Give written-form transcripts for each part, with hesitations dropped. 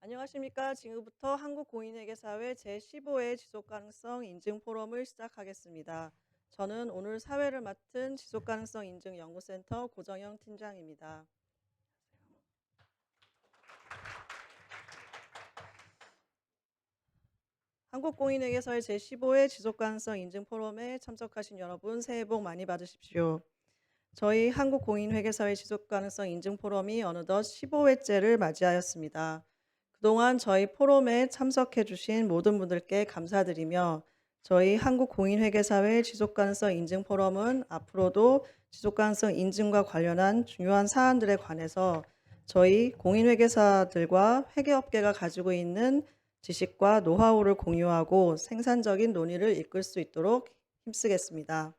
안녕하십니까. 지금부터 한국공인회계사회 제15회 지속가능성 인증 포럼을 시작하겠습니다. 저는 오늘 사회를 맡은 지속가능성 인증 연구센터 고정영 팀장입니다. 한국공인회계사회 제15회 지속가능성 인증 포럼에 참석하신 여러분 새해 복 많이 받으십시오. 저희 한국공인회계사회 지속가능성 인증 포럼이 어느덧 15회째를 맞이하였습니다. 그동안 저희 포럼에 참석해 주신 모든 분들께 감사드리며 저희 한국공인회계사회 지속가능성 인증 포럼은 앞으로도 지속가능성 인증과 관련한 중요한 사안들에 관해서 저희 공인회계사들과 회계업계가 가지고 있는 지식과 노하우를 공유하고 생산적인 논의를 이끌 수 있도록 힘쓰겠습니다.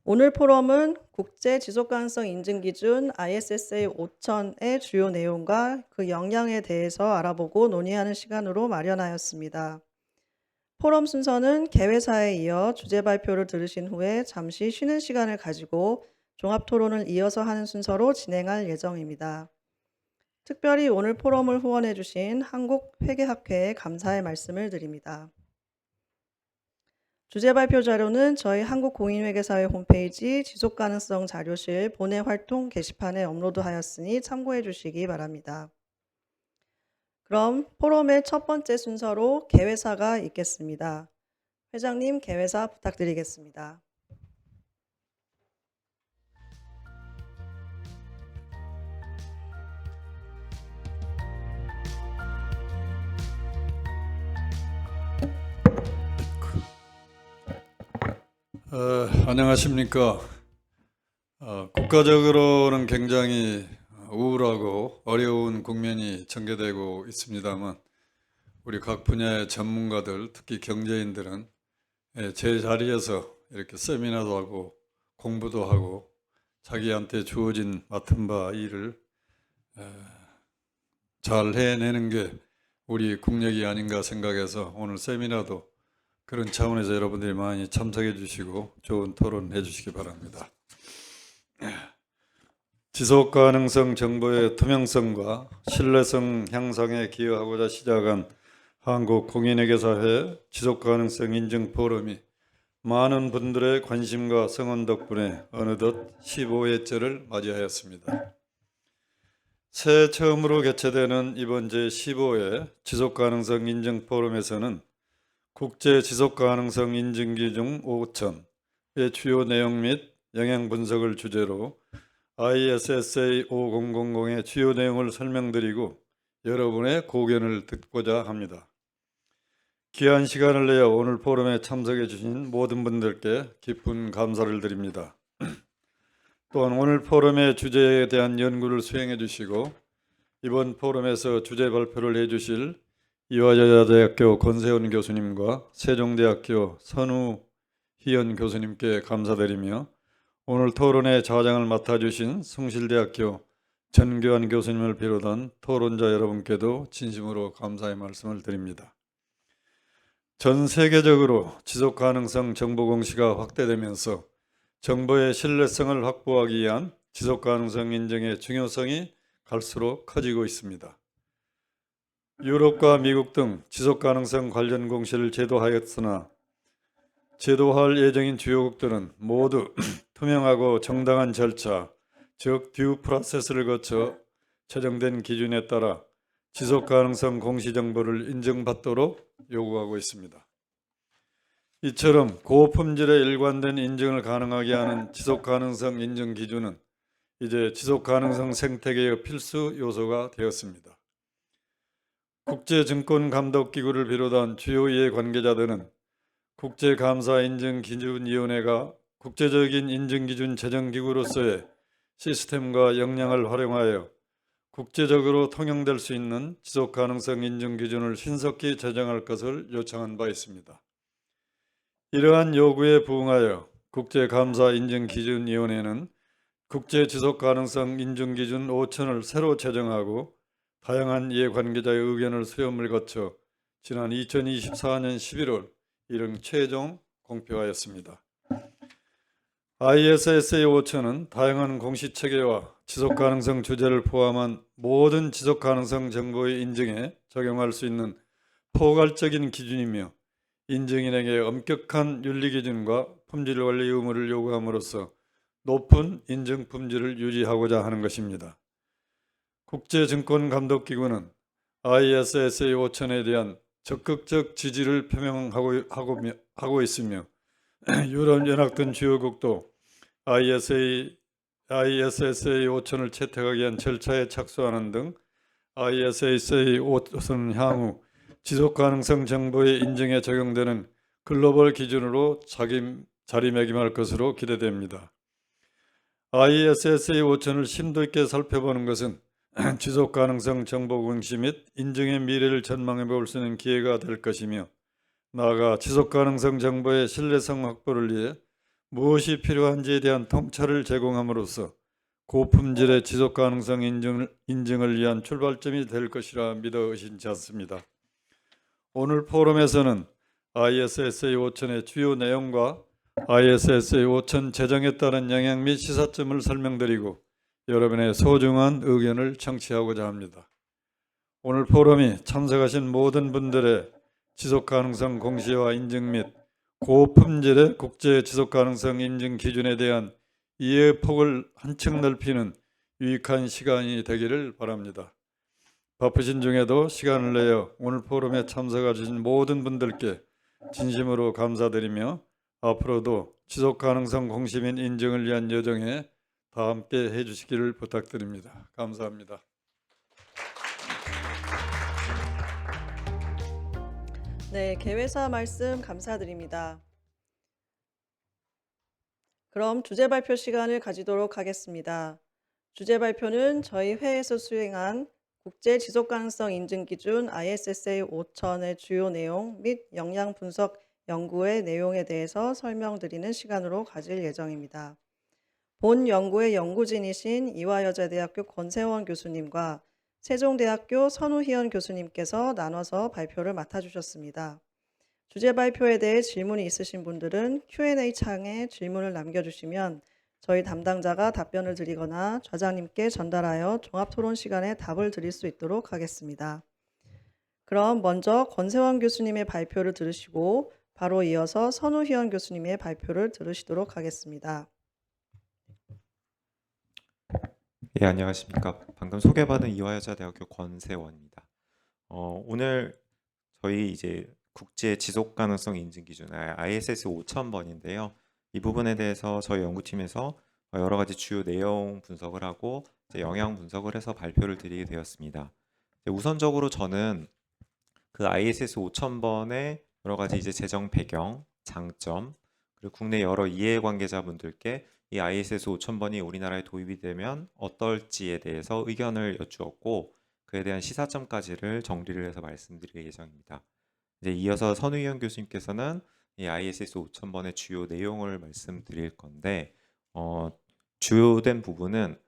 오늘 포럼은 국제 지속가능성 인증 기준 ISSA 5000의 주요 내용과 그 역량에 대해서 알아보고 논의하는 시간으로 마련하였습니다. 포럼 순서는 개회사에 이어 주제 발표를 들으신 후에 잠시 쉬는 시간을 가지고 종합 토론을 이어서 하는 순서로 진행할 예정입니다. 특별히 오늘 포럼을 후원해 주신 한국회계학회에 감사의 말씀을 드립니다. 주제 발표 자료는 저희 한국공인회계사회 홈페이지 지속가능성 자료실 본회 활동 게시판에 업로드하였으니 참고해 주시기 바랍니다. 그럼 포럼의 첫 번째 순서로 개회사가 있겠습니다. 회장님, 개회사 부탁드리겠습니다. 안녕하십니까. 국가적으로는 굉장히 우울하고 어려운 국면이 전개되고 있습니다만 우리 각 분야의 전문가들, 특히 경제인들은 제 자리에서 이렇게 세미나도 하고 공부도 하고 자기한테 주어진 맡은 바 일을 잘 해내는 게 우리 국력이 아닌가 생각해서 오늘 세미나도 그런 차원에서 여러분들이 많이 참석해 주시고 좋은 토론해 주시기 바랍니다. 지속가능성 정보의 투명성과 신뢰성 향상에 기여하고자 시작한 한국공인회계사회 지속가능성 인증 포럼이 많은 분들의 관심과 성원 덕분에 어느덧 15회째를 맞이하였습니다. 새해 처음으로 개최되는 이번 제15회 지속가능성 인증 포럼에서는 국제 지속가능성 인증기준 5000의 주요 내용 및 영향 분석을 주제로 ISSA 5000의 주요 내용을 설명드리고 여러분의 고견을 듣고자 합니다. 귀한 시간을 내어 오늘 포럼에 참석해 주신 모든 분들께 깊은 감사를 드립니다. 또한 오늘 포럼의 주제에 대한 연구를 수행해 주시고 이번 포럼에서 주제 발표를 해 주실 이화여자대학교 권세훈 교수님과 세종대학교 선우희연 교수님께 감사드리며 오늘 토론의 좌장을 맡아주신 숭실대학교 전교환 교수님을 비롯한 토론자 여러분께도 진심으로 감사의 말씀을 드립니다. 전 세계적으로 지속가능성 정보 공시가 확대되면서 정보의 신뢰성을 확보하기 위한 지속가능성 인증의 중요성이 갈수록 커지고 있습니다. 유럽과 미국 등 지속가능성 관련 공시를 제도하였으나 제도화할 예정인 주요국들은 모두 투명하고 정당한 절차, 즉 듀 프로세스를 거쳐 제정된 기준에 따라 지속가능성 공시정보를 인정받도록 요구하고 있습니다. 이처럼 고품질의 일관된 인증을 가능하게 하는 지속가능성 인증 기준은 이제 지속가능성 생태계의 필수 요소가 되었습니다. 국제증권감독기구를 비롯한 주요 이해관계자들은 국제감사인증기준위원회가 국제적인 인증기준 제정기구로서의 시스템과 역량을 활용하여 국제적으로 통용될 수 있는 지속가능성 인증기준을 신속히 제정할 것을 요청한 바 있습니다. 이러한 요구에 부응하여 국제감사인증기준위원회는 국제지속가능성 인증기준 5000을 새로 제정하고 다양한 이해관계자의 의견을 수렴을 거쳐 지난 2024년 11월 이른 최종 공표하였습니다. ISSA 5000은 다양한 공시체계와 지속가능성 주제를 포함한 모든 지속 가능성 정보의 인증에 적용할 수 있는 포괄적인 기준이며 인증인에게 엄격한 윤리 기준과 품질 관리 의무를 요구함으로써 높은 인증 품질을 유지하고자 하는 것입니다. 국제증권감독기구는 ISSA 5000에 대한 적극적 지지를 표명하고 있으며 유럽연합 등 주요국도 ISSA 5000을 채택하기 위한 절차에 착수하는 등 ISSA 5000은 향후 지속가능성 정보의 인증에 적용되는 글로벌 기준으로 자리매김할 것으로 기대됩니다. ISSA 5000을 심도 있게 살펴보는 것은 지속가능성 정보 공시 및 인증의 미래를 전망해 볼 수 있는 기회가 될 것이며 나아가 지속가능성 정보의 신뢰성 확보를 위해 무엇이 필요한지에 대한 통찰을 제공함으로써 고품질의 지속가능성 인증을 위한 출발점이 될 것이라 믿어 의심치 않습니다. 오늘 포럼에서는 ISSA 5000의 주요 내용과 ISSA 5000 제정에 따른 영향 및 시사점을 설명드리고 여러분의 소중한 의견을 청취하고자 합니다. 오늘 포럼이 참석하신 모든 분들의 지속가능성 공시와 인증 및 고품질의 국제 지속가능성 인증 기준에 대한 이해의 폭을 한층 넓히는 유익한 시간이 되기를 바랍니다. 바쁘신 중에도 시간을 내어 오늘 포럼에 참석해 주신 모든 분들께 진심으로 감사드리며 앞으로도 지속가능성 공시 및 인증을 위한 여정에 다 함께 해주시기를 부탁드립니다. 감사합니다. 네, 개회사 말씀 감사드립니다. 그럼 주제 발표 시간을 가지도록 하겠습니다. 주제 발표는 저희 회에서 수행한 국제 지속 가능성 인증 기준 ISSA 5000의 주요 내용 및 영향 분석 연구의 내용에 대해서 설명드리는 시간으로 가질 예정입니다. 본 연구의 연구진이신 이화여자대학교 권세원 교수님과 세종대학교 선우희연 교수님께서 나눠서 발표를 맡아주셨습니다. 주제 발표에 대해 질문이 있으신 분들은 Q&A 창에 질문을 남겨주시면 저희 담당자가 답변을 드리거나 좌장님께 전달하여 종합토론 시간에 답을 드릴 수 있도록 하겠습니다. 그럼 먼저 권세원 교수님의 발표를 들으시고 바로 이어서 선우희연 교수님의 발표를 들으시도록 하겠습니다. 예, 안녕하십니까. 방금 소개받은 이화여자대학교 권세원입니다. 오늘 저희 이제 국제 지속 가능성 인증 기준 ISS 5000번인데요. 이 부분에 대해서 저희 연구팀에서 여러 가지 주요 내용 분석을 하고 이제 영향 분석을 해서 발표를 드리게 되었습니다. 우선적으로 저는 그 ISS 5000번의 여러 가지 이제 제정 배경, 장점, 그리고 국내 여러 이해관계자분들께 이 ISS 5000번이 우리나라에 도입이 되면 어떨지에 대해서 의견을 여쭈었고 그에 대한 시사점까지를 정리를 해서 말씀드릴 예정입니다. 이제 이어서 선우희연 교수님께서는 이 ISS 5000번의 주요 내용을 말씀드릴 건데 주요된 부분은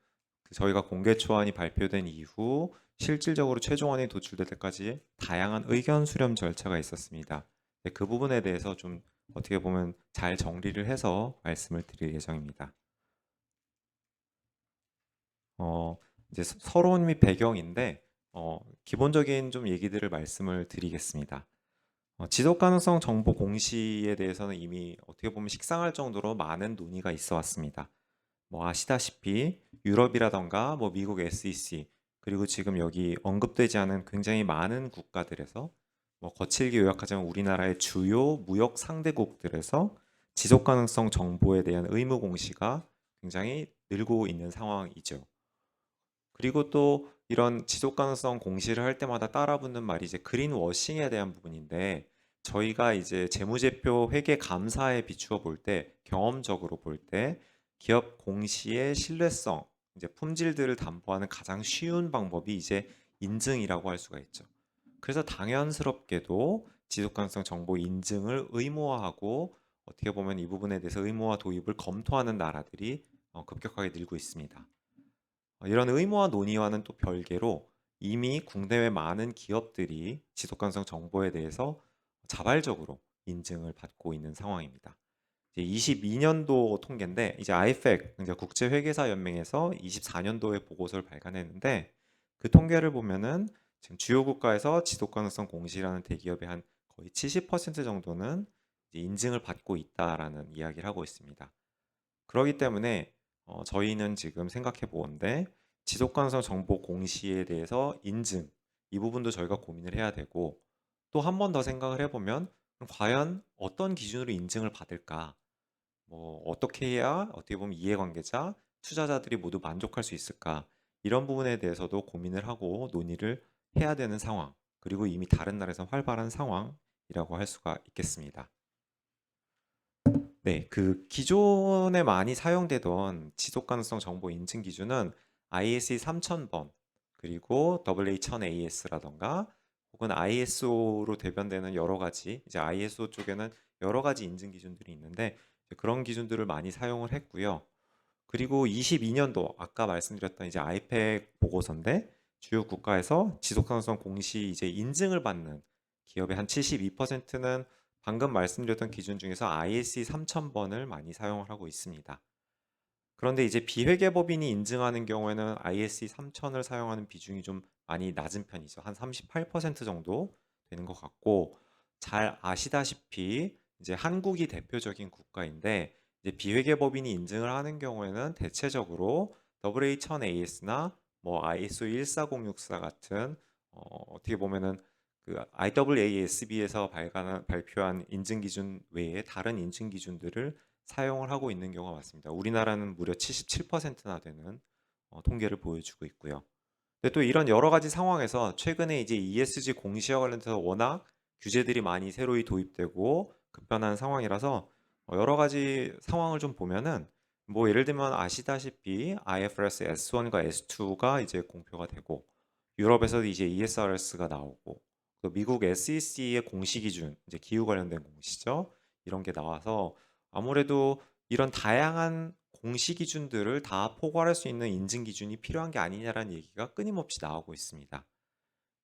저희가 공개 초안이 발표된 이후 실질적으로 최종안이 도출될 때까지 다양한 의견 수렴 절차가 있었습니다. 그 부분에 대해서 좀 어떻게 보면 잘 정리를 해서 말씀을 드릴 예정입니다. 이제 서론 및 배경인데 기본적인 좀 얘기들을 말씀을 드리겠습니다. 지속가능성 정보 공시에 대해서는 이미 어떻게 보면 식상할 정도로 많은 논의가 있어 왔습니다. 뭐 아시다시피 유럽이라던가 뭐 미국 SEC 그리고 지금 여기 언급되지 않은 굉장히 많은 국가들에서 뭐 거칠게 요약하자면 우리나라의 주요 무역 상대국들에서 지속가능성 정보에 대한 의무 공시가 굉장히 늘고 있는 상황이죠. 그리고 또 이런 지속가능성 공시를 할 때마다 따라붙는 말이 이제 그린워싱에 대한 부분인데 저희가 이제 재무제표 회계 감사에 비추어 볼 때 경험적으로 볼 때 기업 공시의 신뢰성, 이제 품질들을 담보하는 가장 쉬운 방법이 이제 인증이라고 할 수가 있죠. 그래서 당연스럽게도 지속가능성 정보 인증을 의무화하고 어떻게 보면 이 부분에 대해서 의무화 도입을 검토하는 나라들이 급격하게 늘고 있습니다. 이런 의무화 논의와는 또 별개로 이미 국내외 많은 기업들이 지속가능성 정보에 대해서 자발적으로 인증을 받고 있는 상황입니다. 22년도 통계인데 이제 IFAC 국제회계사 연맹에서 24년도에 보고서를 발간했는데 그 통계를 보면은 지금 주요 국가에서 지속 가능성 공시라는 대기업의 한 거의 70% 정도는 이제 인증을 받고 있다라는 이야기를 하고 있습니다. 그렇기 때문에 저희는 지금 생각해 보건대 지속 가능성 정보 공시에 대해서 인증 이 부분도 저희가 고민을 해야 되고, 또 한 번 더 생각을 해보면 그럼 과연 어떤 기준으로 인증을 받을까? 뭐 어떻게 해야 어떻게 보면 이해관계자, 투자자들이 모두 만족할 수 있을까? 이런 부분에 대해서도 고민을 하고 논의를 해야 되는 상황, 그리고 이미 다른 나라에서 활발한 상황이라고 할 수가 있겠습니다. 네, 그 기존에 많이 사용되던 지속 가능성 정보 인증 기준은 ISE 3000번, 그리고 WA1000AS라던가 혹은 ISO로 대변되는 여러 가지, 이제 ISO 쪽에는 여러 가지 인증 기준들이 있는데 이제 그런 기준들을 많이 사용을 했고요. 그리고 22년도 아까 말씀드렸던 이제 아이팩 보고서인데 주요 국가에서 지속 가능성 공시 이제 인증을 받는 기업의 한 72%는 방금 말씀드렸던 기준 중에서 ISE 3000번을 많이 사용을 하고 있습니다. 그런데 이제 비회계법인이 인증하는 경우에는 ISE 3000을 사용하는 비중이 좀 많이 낮은 편이죠. 한 38% 정도 되는 것 같고, 잘 아시다시피 이제 한국이 대표적인 국가인데 이제 비회계법인이 인증을 하는 경우에는 대체적으로 WA1000AS나 뭐 ISO 14064 같은 어떻게 보면은 그 IAASB에서 발표한 인증 기준 외에 다른 인증 기준들을 사용을 하고 있는 경우가 많습니다. 우리나라는 무려 77%나 되는 통계를 보여주고 있고요. 근데 또 이런 여러 가지 상황에서 최근에 이제 ESG 공시와 관련해서 워낙 규제들이 많이 새로이 도입되고 급변한 상황이라서 여러 가지 상황을 좀 보면은 뭐 예를 들면 아시다시피 IFRS S1과 S2가 이제 공표가 되고, 유럽에서도 이제 ESRS가 나오고, 또 미국 SEC의 공시 기준, 이제 기후 관련된 공시죠. 이런 게 나와서 아무래도 이런 다양한 공시 기준들을 다 포괄할 수 있는 인증 기준이 필요한 게 아니냐라는 얘기가 끊임없이 나오고 있습니다.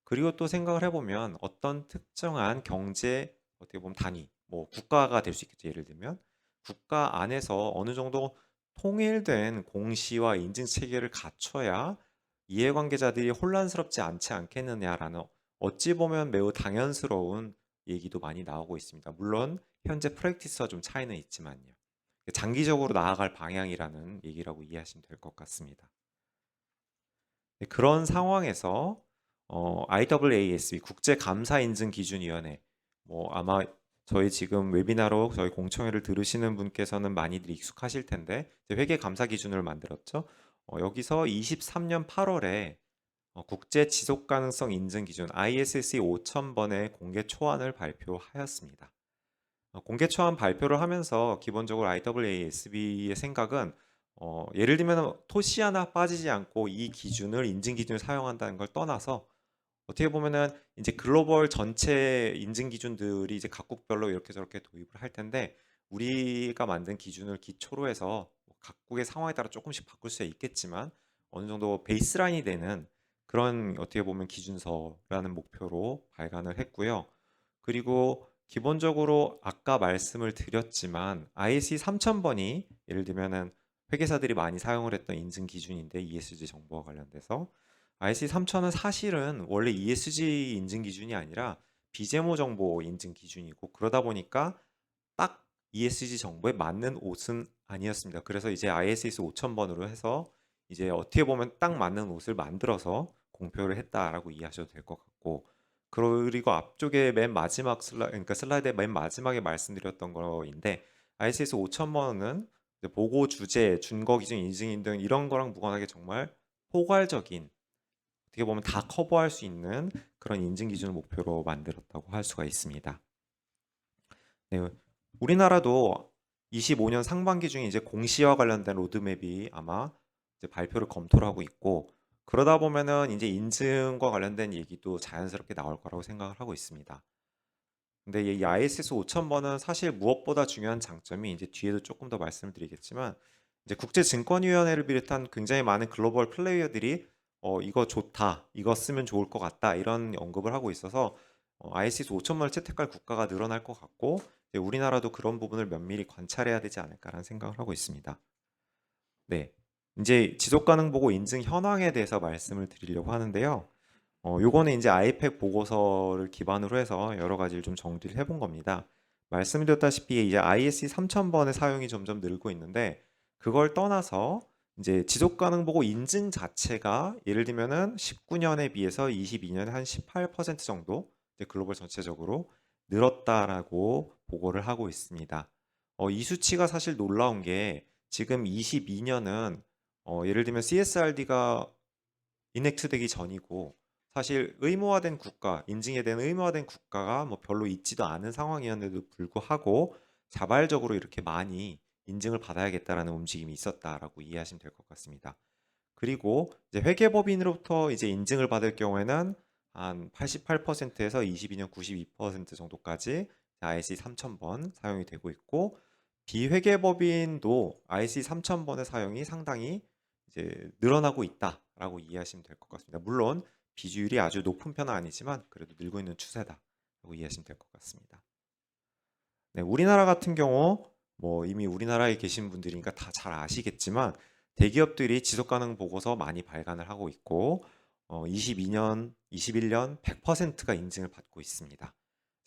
그리고 또 생각을 해보면 어떤 특정한 경제 어떻게 보면 단위, 뭐 국가가 될 수 있겠죠. 예를 들면 국가 안에서 어느 정도 통일된 공시와 인증 체계를 갖춰야 이해관계자들이 혼란스럽지 않지 않겠느냐라는 어찌 보면 매우 당연스러운 얘기도 많이 나오고 있습니다. 물론 현재 프랙티스와 좀 차이는 있지만요. 장기적으로 나아갈 방향이라는 얘기라고 이해하시면 될 것 같습니다. 네, 그런 상황에서 IAASB 국제감사인증기준위원회, 뭐 아마 저희 지금 웨비나로 저희 공청회를 들으시는 분께서는 많이들 익숙하실 텐데 이제 회계감사 기준을 만들었죠. 여기서 23년 8월에 국제 지속 가능성 인증 기준 ISSE 5000번의 공개 초안을 발표하였습니다. 공개 초안 발표를 하면서 기본적으로 IAASB의 생각은 예를 들면 토시 하나 빠지지 않고 이 기준을 인증 기준을 사용한다는 걸 떠나서 어떻게 보면은 이제 글로벌 전체 인증 기준들이 이제 각국별로 이렇게 저렇게 도입을 할 텐데 우리가 만든 기준을 기초로 해서 각국의 상황에 따라 조금씩 바꿀 수 있겠지만 어느 정도 베이스라인이 되는 그런 어떻게 보면 기준서라는 목표로 발간을 했고요. 그리고 기본적으로 아까 말씀을 드렸지만 ISE 3000번이 예를 들면은 회계사들이 많이 사용을 했던 인증 기준인데 ESG 정보와 관련돼서 ISE 3000은 사실은 원래 ESG 인증 기준이 아니라 비재무 정보 인증 기준이고, 그러다 보니까 딱 ESG 정보에 맞는 옷은 아니었습니다. 그래서 이제 ISS 5000번으로 해서 이제 어떻게 보면 딱 맞는 옷을 만들어서 공표를 했다라고 이해하셔도 될 것 같고, 그리고 앞쪽에 맨 마지막 그러니까 슬라이드의 맨 마지막에 말씀드렸던 거인데 ISS 5000번은 보고 주제, 준거 기준, 인증인 등 이런 거랑 무관하게 정말 포괄적인, 어떻게 보면 다 커버할 수 있는 그런 인증 기준을 목표로 만들었다고 할 수가 있습니다. 네, 우리나라도 25년 상반기 중에 이제 공시와 관련된 로드맵이 아마 이제 발표를 검토를 하고 있고, 그러다 보면은 이제 인증과 관련된 얘기도 자연스럽게 나올 거라고 생각을 하고 있습니다. 근데 이 ISS 5000번은 사실 무엇보다 중요한 장점이 이제 뒤에도 조금 더 말씀을 드리겠지만 이제 국제증권위원회를 비롯한 굉장히 많은 글로벌 플레이어들이 이거 좋다, 이거 쓰면 좋을 것 같다 이런 언급을 하고 있어서 ISS 5000번을 채택할 국가가 늘어날 것 같고 이제 우리나라도 그런 부분을 면밀히 관찰해야 되지 않을까라는 생각을 하고 있습니다. 네. 이제 지속 가능 보고 인증 현황에 대해서 말씀을 드리려고 하는데요. 요거는 이제 아이팩 보고서를 기반으로 해서 여러 가지를 좀 정리를 해본 겁니다. 말씀드렸다시피 이제 ISE 3000번의 사용이 점점 늘고 있는데 그걸 떠나서 이제 지속 가능 보고 인증 자체가 예를 들면은 19년에 비해서 22년에 한 18% 정도 이제 글로벌 전체적으로 늘었다라고 보고를 하고 있습니다. 이 수치가 사실 놀라운 게 지금 22년은 예를 들면 CSRD가 인액트되기 전이고 사실 의무화된 국가, 인증에 대한 의무화된 국가가 뭐 별로 있지도 않은 상황이었는데도 불구하고 자발적으로 이렇게 많이 인증을 받아야겠다라는 움직임이 있었다라고 이해하시면 될 것 같습니다. 그리고 이제 회계법인으로부터 이제 인증을 받을 경우에는 한 88%에서 22년 92% 정도까지 ISE 3000번 사용이 되고 있고 비회계법인도 ISE 3000번의 사용이 상당히 이제 늘어나고 있다라고 이해하시면 될 것 같습니다. 물론 비주율이 아주 높은 편은 아니지만 그래도 늘고 있는 추세다라고 이해하시면 될 것 같습니다. 네, 우리나라 같은 경우 뭐 이미 우리나라에 계신 분들이니까 다 잘 아시겠지만 대기업들이 지속가능 보고서 많이 발간을 하고 있고 22년, 21년 100%가 인증을 받고 있습니다.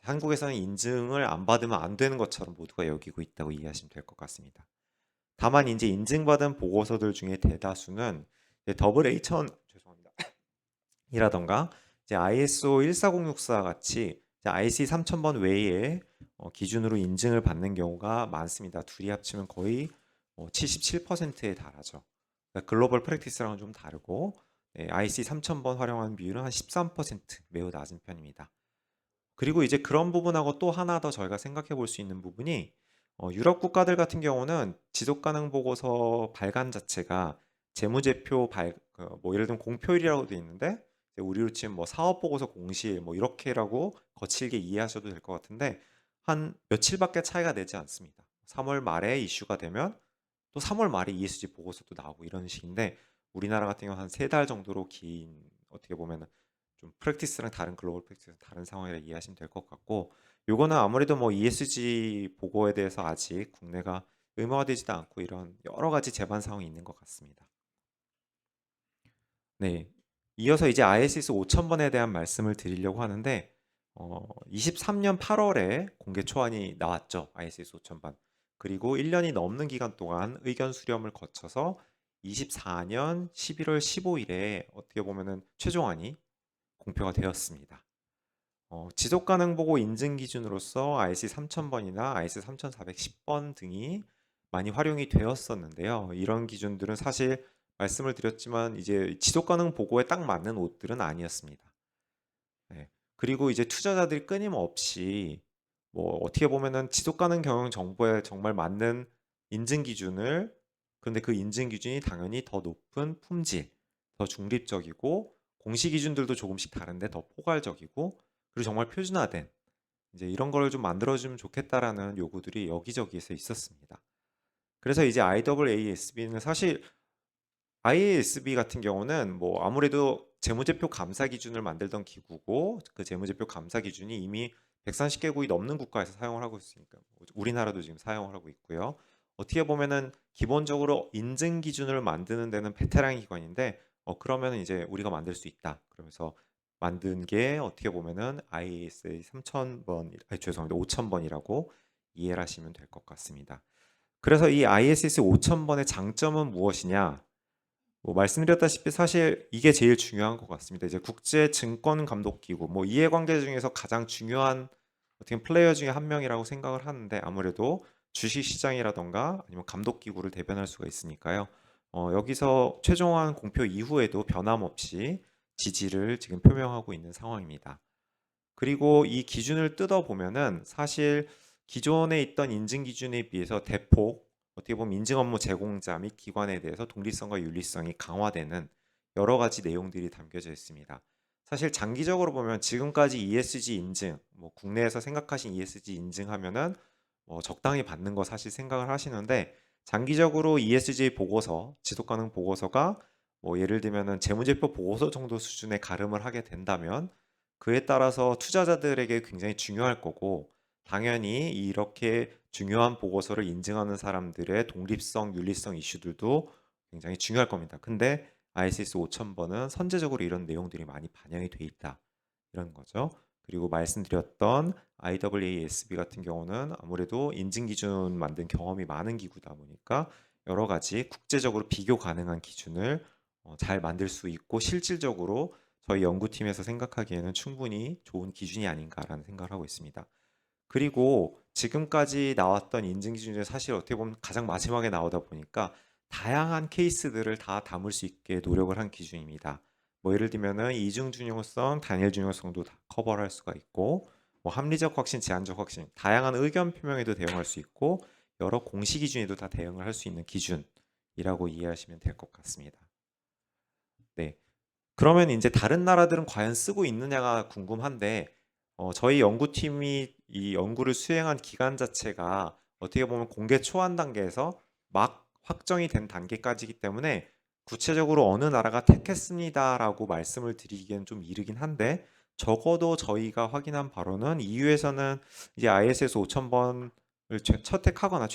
한국에서는 인증을 안 받으면 안 되는 것처럼 모두가 여기고 있다고 이해하시면 될 것 같습니다. 다만 이제 인증받은 보고서들 중에 대다수는 WHO 죄송합니다. 이라던가 이제 ISO 14064 같이 IC 3000번 외에 기준으로 인증을 받는 경우가 많습니다. 둘이 합치면 거의 77%에 달하죠. 그러니까 글로벌 프랙티스랑은 좀 다르고 IC 3000번 활용하는 비율은 한 13% 매우 낮은 편입니다. 그리고 이제 그런 부분하고 또 하나 더 저희가 생각해 볼 수 있는 부분이 유럽 국가들 같은 경우는 지속 가능 보고서 발간 자체가 재무제표 뭐 예를 들면 공표일이라고 되어 있는데 이제 우리로 치면 뭐 사업 보고서 공시일 뭐 이렇게라고 거칠게 이해하셔도 될 것 같은데 한 며칠밖에 차이가 되지 않습니다. 3월 말에 이슈가 되면 또 3월 말에 ESG 보고서도 나오고 이런 식인데 우리나라 같은 경우는 한 3달 정도로 긴 어떻게 보면 좀 프랙티스랑 다른 글로벌 프랙티스랑 다른 상황이라 이해하시면 될 것 같고 요거는 아무래도 뭐 ESG 보고에 대해서 아직 국내가 의무화되지도 않고 이런 여러 가지 제반 상황이 있는 것 같습니다. 네. 이어서 이제 ISS 5000번에 대한 말씀을 드리려고 하는데 23년 8월에 공개 초안이 나왔죠. ISS 5000번. 그리고 1년이 넘는 기간 동안 의견 수렴을 거쳐서 24년 11월 15일에 어떻게 보면은 최종안이 공표가 되었습니다. 지속 가능 보고 인증 기준으로서 IC 3000번이나 IC 3410번 등이 많이 활용이 되었었는데요. 이런 기준들은 사실 말씀을 드렸지만 이제 지속 가능 보고에 딱 맞는 옷들은 아니었습니다. 네. 그리고 이제 투자자들이 끊임없이 뭐 어떻게 보면은 지속 가능 경영 정보에 정말 맞는 인증 기준을 그런데 그 인증 기준이 당연히 더 높은 품질, 더 중립적이고 공시 기준들도 조금씩 다른데 더 포괄적이고 그리고 정말 표준화된 이제 이런 걸 좀 만들어주면 좋겠다라는 요구들이 여기저기에서 있었습니다. 그래서 이제 IAASB는 사실 IASB 같은 경우는 뭐 아무래도 재무제표 감사 기준을 만들던 기구고 그 재무제표 감사 기준이 이미 130개국이 넘는 국가에서 사용을 하고 있으니까 우리나라도 지금 사용을 하고 있고요. 어떻게 보면은 기본적으로 인증 기준을 만드는 데는 베테랑 기관인데 그러면 이제 우리가 만들 수 있다. 그러면서 만든 게 어떻게 보면은 IASA 3000번 죄송합니다. 5000번이라고 이해를 하시면 될 것 같습니다. 그래서 이 ISS 5000번의 장점은 무엇이냐? 뭐 말씀드렸다시피 사실 이게 제일 중요한 것 같습니다. 이제 국제 증권 감독 기구, 뭐 이해관계 중에서 가장 중요한 어떻게 플레이어 중에 한 명이라고 생각을 하는데 아무래도 주식 시장이라던가 아니면 감독 기구를 대변할 수가 있으니까요. 여기서 최종안 공표 이후에도 변함없이 지지를 지금 표명하고 있는 상황입니다. 그리고 이 기준을 뜯어 보면은 사실 기존에 있던 인증 기준에 비해서 대폭 어떻게 보면 인증 업무 제공자 및 기관에 대해서 독립성과 윤리성이 강화되는 여러 가지 내용들이 담겨져 있습니다. 사실 장기적으로 보면 지금까지 ESG 인증, 뭐 국내에서 생각하신 ESG 인증하면은 적당히 받는 거 사실 생각을 하시는데 장기적으로 ESG 보고서, 지속가능 보고서가 뭐 예를 들면은 재무제표 보고서 정도 수준의 가름을 하게 된다면 그에 따라서 투자자들에게 굉장히 중요할 거고 당연히 이렇게 중요한 보고서를 인증하는 사람들의 독립성, 윤리성 이슈들도 굉장히 중요할 겁니다. 근데 ISS 5000번은 선제적으로 이런 내용들이 많이 반영이 돼 있다. 이런 거죠. 그리고 말씀드렸던 IAASB 같은 경우는 아무래도 인증 기준 만든 경험이 많은 기구다 보니까 여러 가지 국제적으로 비교 가능한 기준을 잘 만들 수 있고 실질적으로 저희 연구팀에서 생각하기에는 충분히 좋은 기준이 아닌가라는 생각을 하고 있습니다. 그리고 지금까지 나왔던 인증 기준 중에 사실 어떻게 보면 가장 마지막에 나오다 보니까 다양한 케이스들을 다 담을 수 있게 노력을 한 기준입니다. 뭐 예를 들면은 이중 준용성, 단일 준용성도 다 커버를 할 수가 있고, 뭐 합리적 확신, 제한적 확신, 다양한 의견 표명에도 대응할 수 있고, 여러 공시 기준에도 다 대응을 할 수 있는 기준이라고 이해하시면 될 것 같습니다. 네. 그러면 이제 다른 나라들은 과연 쓰고 있느냐가 궁금한데, 저희 연구팀이 이 연구를 수행한 기간 자체가 어떻게 보면 공개 초안 단계에서 막 확정이 된 단계까지이기 때문에 구체적으로 어느 나라가 택했습니다라고 말씀을 드리기엔 좀 이르긴 한데, 적어도 저희가 확인한 바로는 EU에서는 이제 ISS 5000번을 채택하거나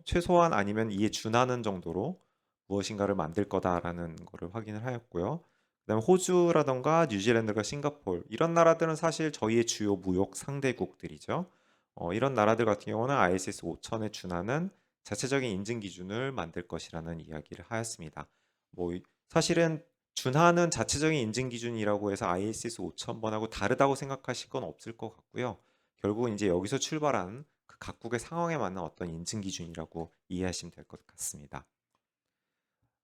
최소한 아니면 이에 준하는 정도로 무엇인가를 만들 거다라는 거를 확인을 하였고요. 그다음에 호주라던가 뉴질랜드가 싱가포르 이런 나라들은 사실 저희의 주요 무역 상대국들이죠. 이런 나라들 같은 경우는 ISS 5000에 준하는 자체적인 인증 기준을 만들 것이라는 이야기를 하였습니다. 사실은 준하는 자체적인 인증 기준이라고 해서 ISS 5000번하고 다르다고 생각하실 건 없을 것 같고요. 결국은 이제 여기서 출발한 그 각국의 상황에 맞는 어떤 인증 기준이라고 이해하시면 될 것 같습니다.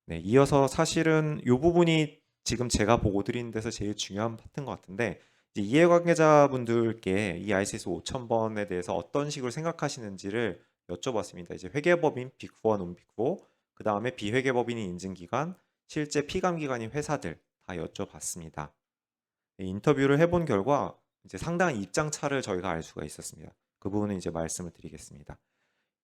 네, 이어서 사실은 이 부분이 지금 제가 보고 드리는 데서 제일 중요한 파트인 것 같은데, 이제 이해관계자분들께 이 ISS 5000번에 대해서 어떤 식으로 생각하시는지를 여쭤봤습니다. 이제 회계법인 빅4와 논빅4, 그 다음에 비회계법인인 인증기관, 실제 피감기관인 회사들 다 여쭤봤습니다. 네, 인터뷰를 해본 결과 이제 상당한 입장 차를 저희가 알 수가 있었습니다. 그 부분은 이제 말씀을 드리겠습니다.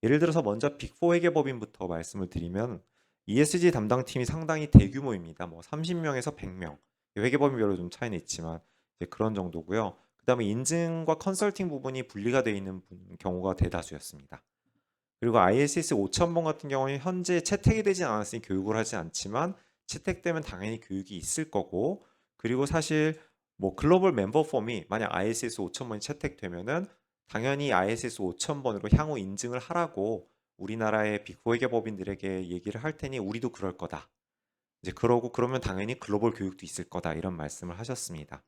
예를 들어서 먼저 빅4 회계법인부터 말씀을 드리면 ESG 담당팀이 상당히 대규모입니다. 뭐 30명에서 100명. 회계법인별로 좀 차이는 있지만 이제 그런 정도고요. 그다음에 인증과 컨설팅 부분이 분리가 되어 있는 경우가 대다수였습니다. 그리고 ISS 5000번 같은 경우는 현재 채택이 되지 않았으니 교육을 하지 않지만 채택되면 당연히 교육이 있을 거고, 그리고 사실 뭐 글로벌 멤버 폼이 만약 ISS 5000번이 채택되면은 당연히 ISS 5000번으로 향후 인증을 하라고 우리나라의 빅4 회계법인들에게 얘기를 할 테니 우리도 그럴 거다. 이제 그러면 당연히 글로벌 교육도 있을 거다 이런 말씀을 하셨습니다.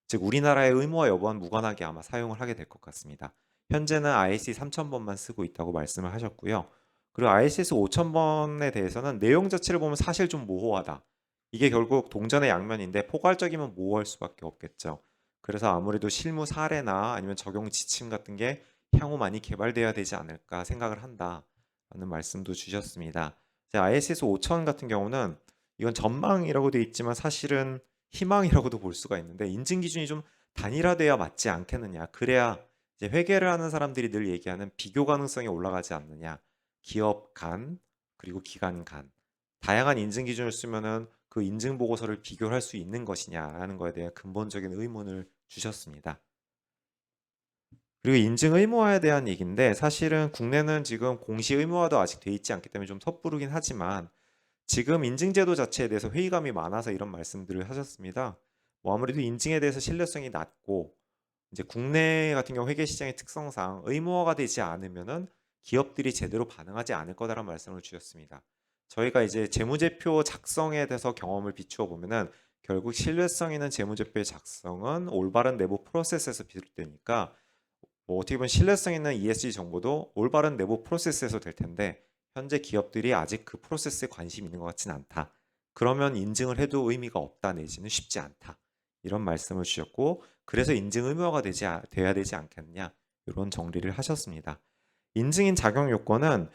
즉 우리나라의 의무와 여부와는 무관하게 아마 사용을 하게 될 것 같습니다. 현재는 ISC 3000번만 쓰고 있다고 말씀을 하셨고요. 그리고 ISS 5000번에 대해서는 내용 자체를 보면 사실 좀 모호하다. 이게 결국 동전의 양면인데 포괄적이면 모호할 수밖에 없겠죠. 그래서 아무래도 실무 사례나 아니면 적용 지침 같은 게 향후 많이 개발되어야 되지 않을까 생각을 한다라는 말씀도 주셨습니다. ISS 5000 같은 경우는 이건 전망이라고 되어 있지만 사실은 희망이라고도 볼 수가 있는데, 인증 기준이 좀 단일화돼야 맞지 않겠느냐. 그래야 이제 회계를 하는 사람들이 늘 얘기하는 비교 가능성이 올라가지 않느냐. 기업 간 그리고 기관 간 다양한 인증 기준을 쓰면은 그 인증 보고서를 비교를 할 수 있는 것이냐라는 거에 대한 근본적인 의문을 주셨습니다. 그리고 인증 의무화에 대한 얘기인데, 사실은 국내는 지금 공시 의무화도 아직 돼 있지 않기 때문에 좀 섣부르긴 하지만 지금 인증제도 자체에 대해서 회의감이 많아서 이런 말씀들을 하셨습니다. 뭐 아무래도 인증에 대해서 신뢰성이 낮고, 이제 국내 같은 경우 회계 시장의 특성상 의무화가 되지 않으면은 기업들이 제대로 반응하지 않을 거다라는 말씀을 주셨습니다. 저희가 이제 재무제표 작성에 대해서 경험을 비추어 보면은 결국 신뢰성 있는 재무제표의 작성은 올바른 내부 프로세스에서 비롯되니까, 뭐 어떻게 보면 신뢰성 있는 ESG 정보도 올바른 내부 프로세스에서 될 텐데 현재 기업들이 아직 그 프로세스에 관심이 있는 것 같지는 않다. 그러면 인증을 해도 의미가 없다 내지는 쉽지 않다. 이런 말씀을 주셨고, 그래서 인증 의무화가 돼야 되지 않겠느냐 이런 정리를 하셨습니다. 인증인 작용 요건은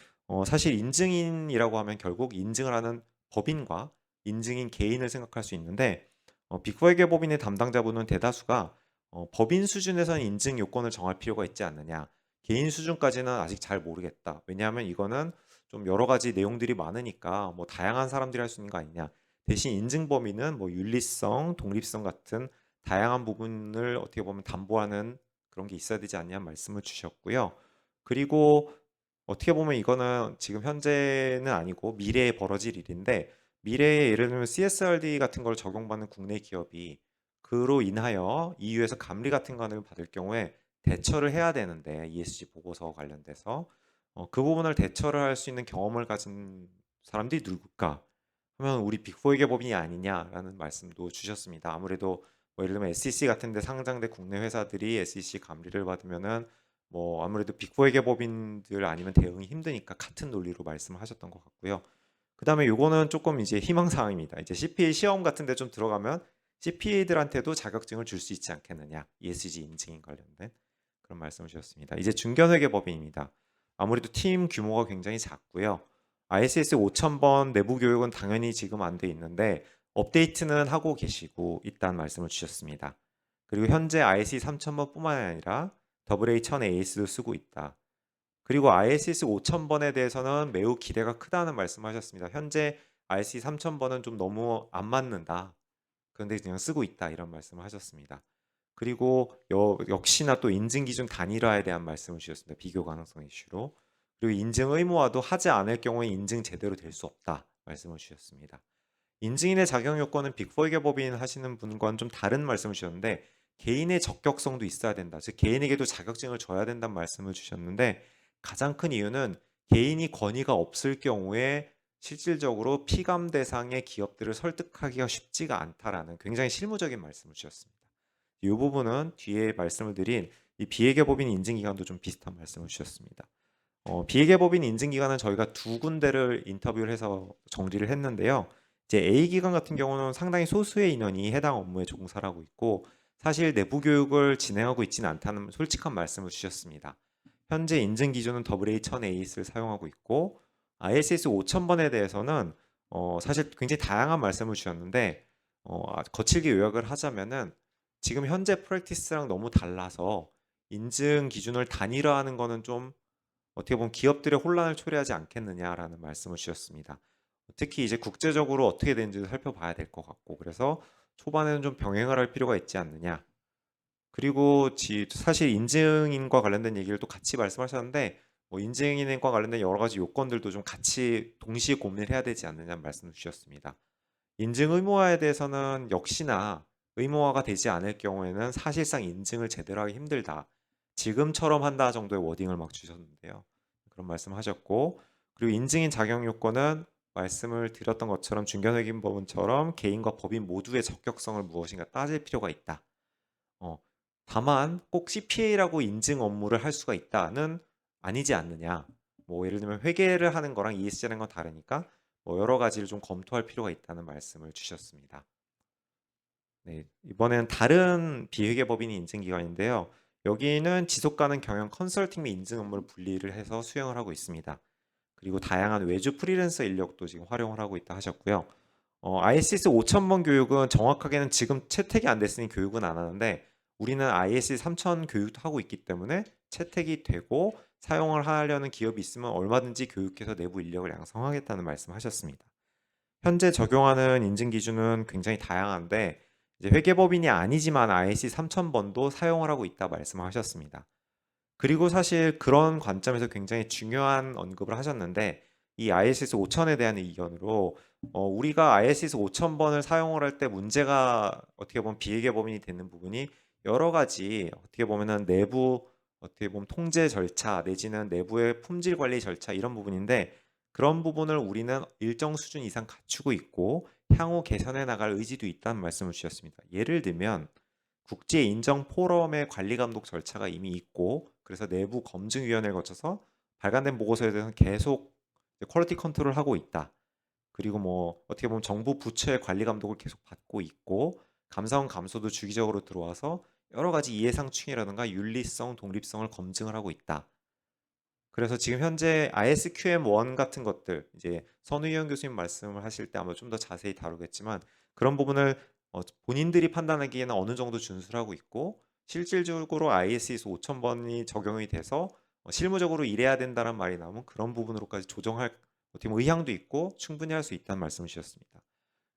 사실 인증인이라고 하면 결국 인증을 하는 법인과 인증인 개인을 생각할 수 있는데, 빅4 회계법인의 담당자분은 대다수가 법인 수준에서는 인증 요건을 정할 필요가 있지 않느냐. 개인 수준까지는 아직 잘 모르겠다. 왜냐하면 이거는 좀 여러 가지 내용들이 많으니까 뭐 다양한 사람들이 할 수 있는 거 아니냐. 대신 인증 범위는 뭐 윤리성, 독립성 같은 다양한 부분을 어떻게 보면 담보하는 그런 게 있어야 되지 않냐 말씀을 주셨고요. 그리고 어떻게 보면 이거는 지금 현재는 아니고 미래에 벌어질 일인데, 미래에 예를 들면 CSRD 같은 걸 적용받는 국내 기업이 그로 인하여 EU에서 감리 같은 거를 받을 경우에 대처를 해야 되는데 ESG 보고서 관련돼서 그 부분을 대처를 할 수 있는 경험을 가진 사람들이 누굴까 하면 우리 빅4의 기업이 아니냐라는 말씀도 주셨습니다. 아무래도 뭐 예를 들면 SEC 같은 데 상장된 국내 회사들이 SEC 감리를 받으면은 뭐 아무래도 빅4의 기업인들 아니면 대응이 힘드니까 같은 논리로 말씀하셨던 것 같고요. 그다음에 요거는 조금 이제 희망사항입니다. 이제 CPA 시험 같은 데 좀 들어가면 CPA들한테도 자격증을 줄 수 있지 않겠느냐. ESG 인증인 관련된 그런 말씀을 주셨습니다. 이제 중견회계법인입니다. 아무래도 팀 규모가 굉장히 작고요. ISS 5000번 내부 교육은 당연히 지금 안 돼 있는데 업데이트는 하고 계시고 있다는 말씀을 주셨습니다. 그리고 현재 ISE 3000번뿐만 아니라 AA1000AS도 쓰고 있다. 그리고 ISS 5000번에 대해서는 매우 기대가 크다는 말씀하셨습니다. 현재 ISE 3000번은 좀 너무 안 맞는다. 그런데 그냥 쓰고 있다 이런 말씀을 하셨습니다. 그리고 역시나 또 인증 기준 단일화에 대한 말씀을 주셨습니다. 비교 가능성 이슈로. 그리고 인증 의무화도 하지 않을 경우에 인증 제대로 될 수 없다 말씀을 주셨습니다. 인증인의 자격 요건은 빅4 기업법인 하시는 분과는 좀 다른 말씀을 주셨는데 개인의 적격성도 있어야 된다. 즉 개인에게도 자격증을 줘야 된다는 말씀을 주셨는데 가장 큰 이유는 개인이 권위가 없을 경우에 실질적으로 피감 대상의 기업들을 설득하기가 쉽지가 않다라는 굉장히 실무적인 말씀을 주셨습니다. 이 부분은 뒤에 말씀을 드린 이 비회계법인 인증기간도 좀 비슷한 말씀을 주셨습니다. 비회계법인 인증기간은 저희가 두 군데를 인터뷰를 해서 정리를 했는데요. 이제 A기관 같은 경우는 상당히 소수의 인원이 해당 업무에 종사를 하고 있고 사실 내부 교육을 진행하고 있지는 않다는 솔직한 말씀을 주셨습니다. 현재 인증 기준은 AA1000AS를 사용하고 있고 ISS 5000번에 대해서는 사실 굉장히 다양한 말씀을 주셨는데 거칠게 요약을 하자면은 지금 현재 프랙티스랑 너무 달라서 인증 기준을 단일화하는 거는 좀 어떻게 보면 기업들의 혼란을 초래하지 않겠느냐라는 말씀을 주셨습니다. 특히 이제 국제적으로 어떻게 되는지도 살펴봐야 될 것 같고 그래서 초반에는 좀 병행을 할 필요가 있지 않느냐. 그리고 사실 인증인과 관련된 얘기를 또 같이 말씀하셨는데 뭐 인증인과 관련된 여러 가지 요건들도 좀 같이 동시에 고민을 해야 되지 않느냐는 말씀을 주셨습니다. 인증 의무화에 대해서는 역시나 의무화가 되지 않을 경우에는 사실상 인증을 제대로 하기 힘들다. 지금처럼 한다 정도의 워딩을 막 주셨는데요. 그런 말씀하셨고 그리고 인증인 자격 요건은 말씀을 드렸던 것처럼 중견회계법원처럼 개인과 법인 모두의 적격성을 무엇인가 따질 필요가 있다. 어, 다만 꼭 CPA라고 인증 업무를 할 수가 있다는 아니지 않느냐. 뭐 예를 들면 회계를 하는 거랑 ESG라는 건 다르니까 뭐 여러 가지를 좀 검토할 필요가 있다는 말씀을 주셨습니다. 네, 이번에는 다른 비회계법인이 인증기관인데요. 여기는 지속가능 경영 컨설팅 및 인증 업무를 분리를 해서 수행을 하고 있습니다. 그리고 다양한 외주 프리랜서 인력도 지금 활용을 하고 있다 하셨고요. ISS 5000번 교육은 정확하게는 지금 채택이 안 됐으니 교육은 안 하는데 우리는 ISS 3000 교육도 하고 있기 때문에 채택이 되고 사용을 하려는 기업이 있으면 얼마든지 교육해서 내부 인력을 양성하겠다는 말씀하셨습니다. 현재 적용하는 인증 기준은 굉장히 다양한데 이제 회계법인이 아니지만 ISC 3000번도 사용을 하고 있다 말씀하셨습니다. 그리고 사실 그런 관점에서 굉장히 중요한 언급을 하셨는데 이 ISS 5000에 대한 의견으로 우리가 ISS 5000번을 사용을 할 때 문제가 어떻게 보면 비회계법인이 되는 부분이 여러 가지 어떻게 보면은 내부 어떻게 보면 통제 절차 내지는 내부의 품질 관리 절차 이런 부분인데 그런 부분을 우리는 일정 수준 이상 갖추고 있고 향후 개선해 나갈 의지도 있다는 말씀을 주셨습니다. 예를 들면 국제 인정 포럼의 관리 감독 절차가 이미 있고 그래서 내부 검증위원회를 거쳐서 발간된 보고서에 대해서는 계속 퀄리티 컨트롤을 하고 있다. 그리고 뭐 어떻게 보면 정부 부처의 관리 감독을 계속 받고 있고 감사원 감소도 주기적으로 들어와서 여러 가지 이해상충이라든가 윤리성, 독립성을 검증을 하고 있다. 그래서 지금 현재 ISQM1 같은 것들 이제 선우희영 교수님 말씀을 하실 때 아마 좀 더 자세히 다루겠지만 그런 부분을 본인들이 판단하기에는 어느 정도 준수를 하고 있고 실질적으로 ISO 5000번이 적용이 돼서 실무적으로 이래야 된다는 말이 나오면 그런 부분으로까지 조정할 어떻게 보면 의향도 있고 충분히 할 수 있다는 말씀을 주셨습니다.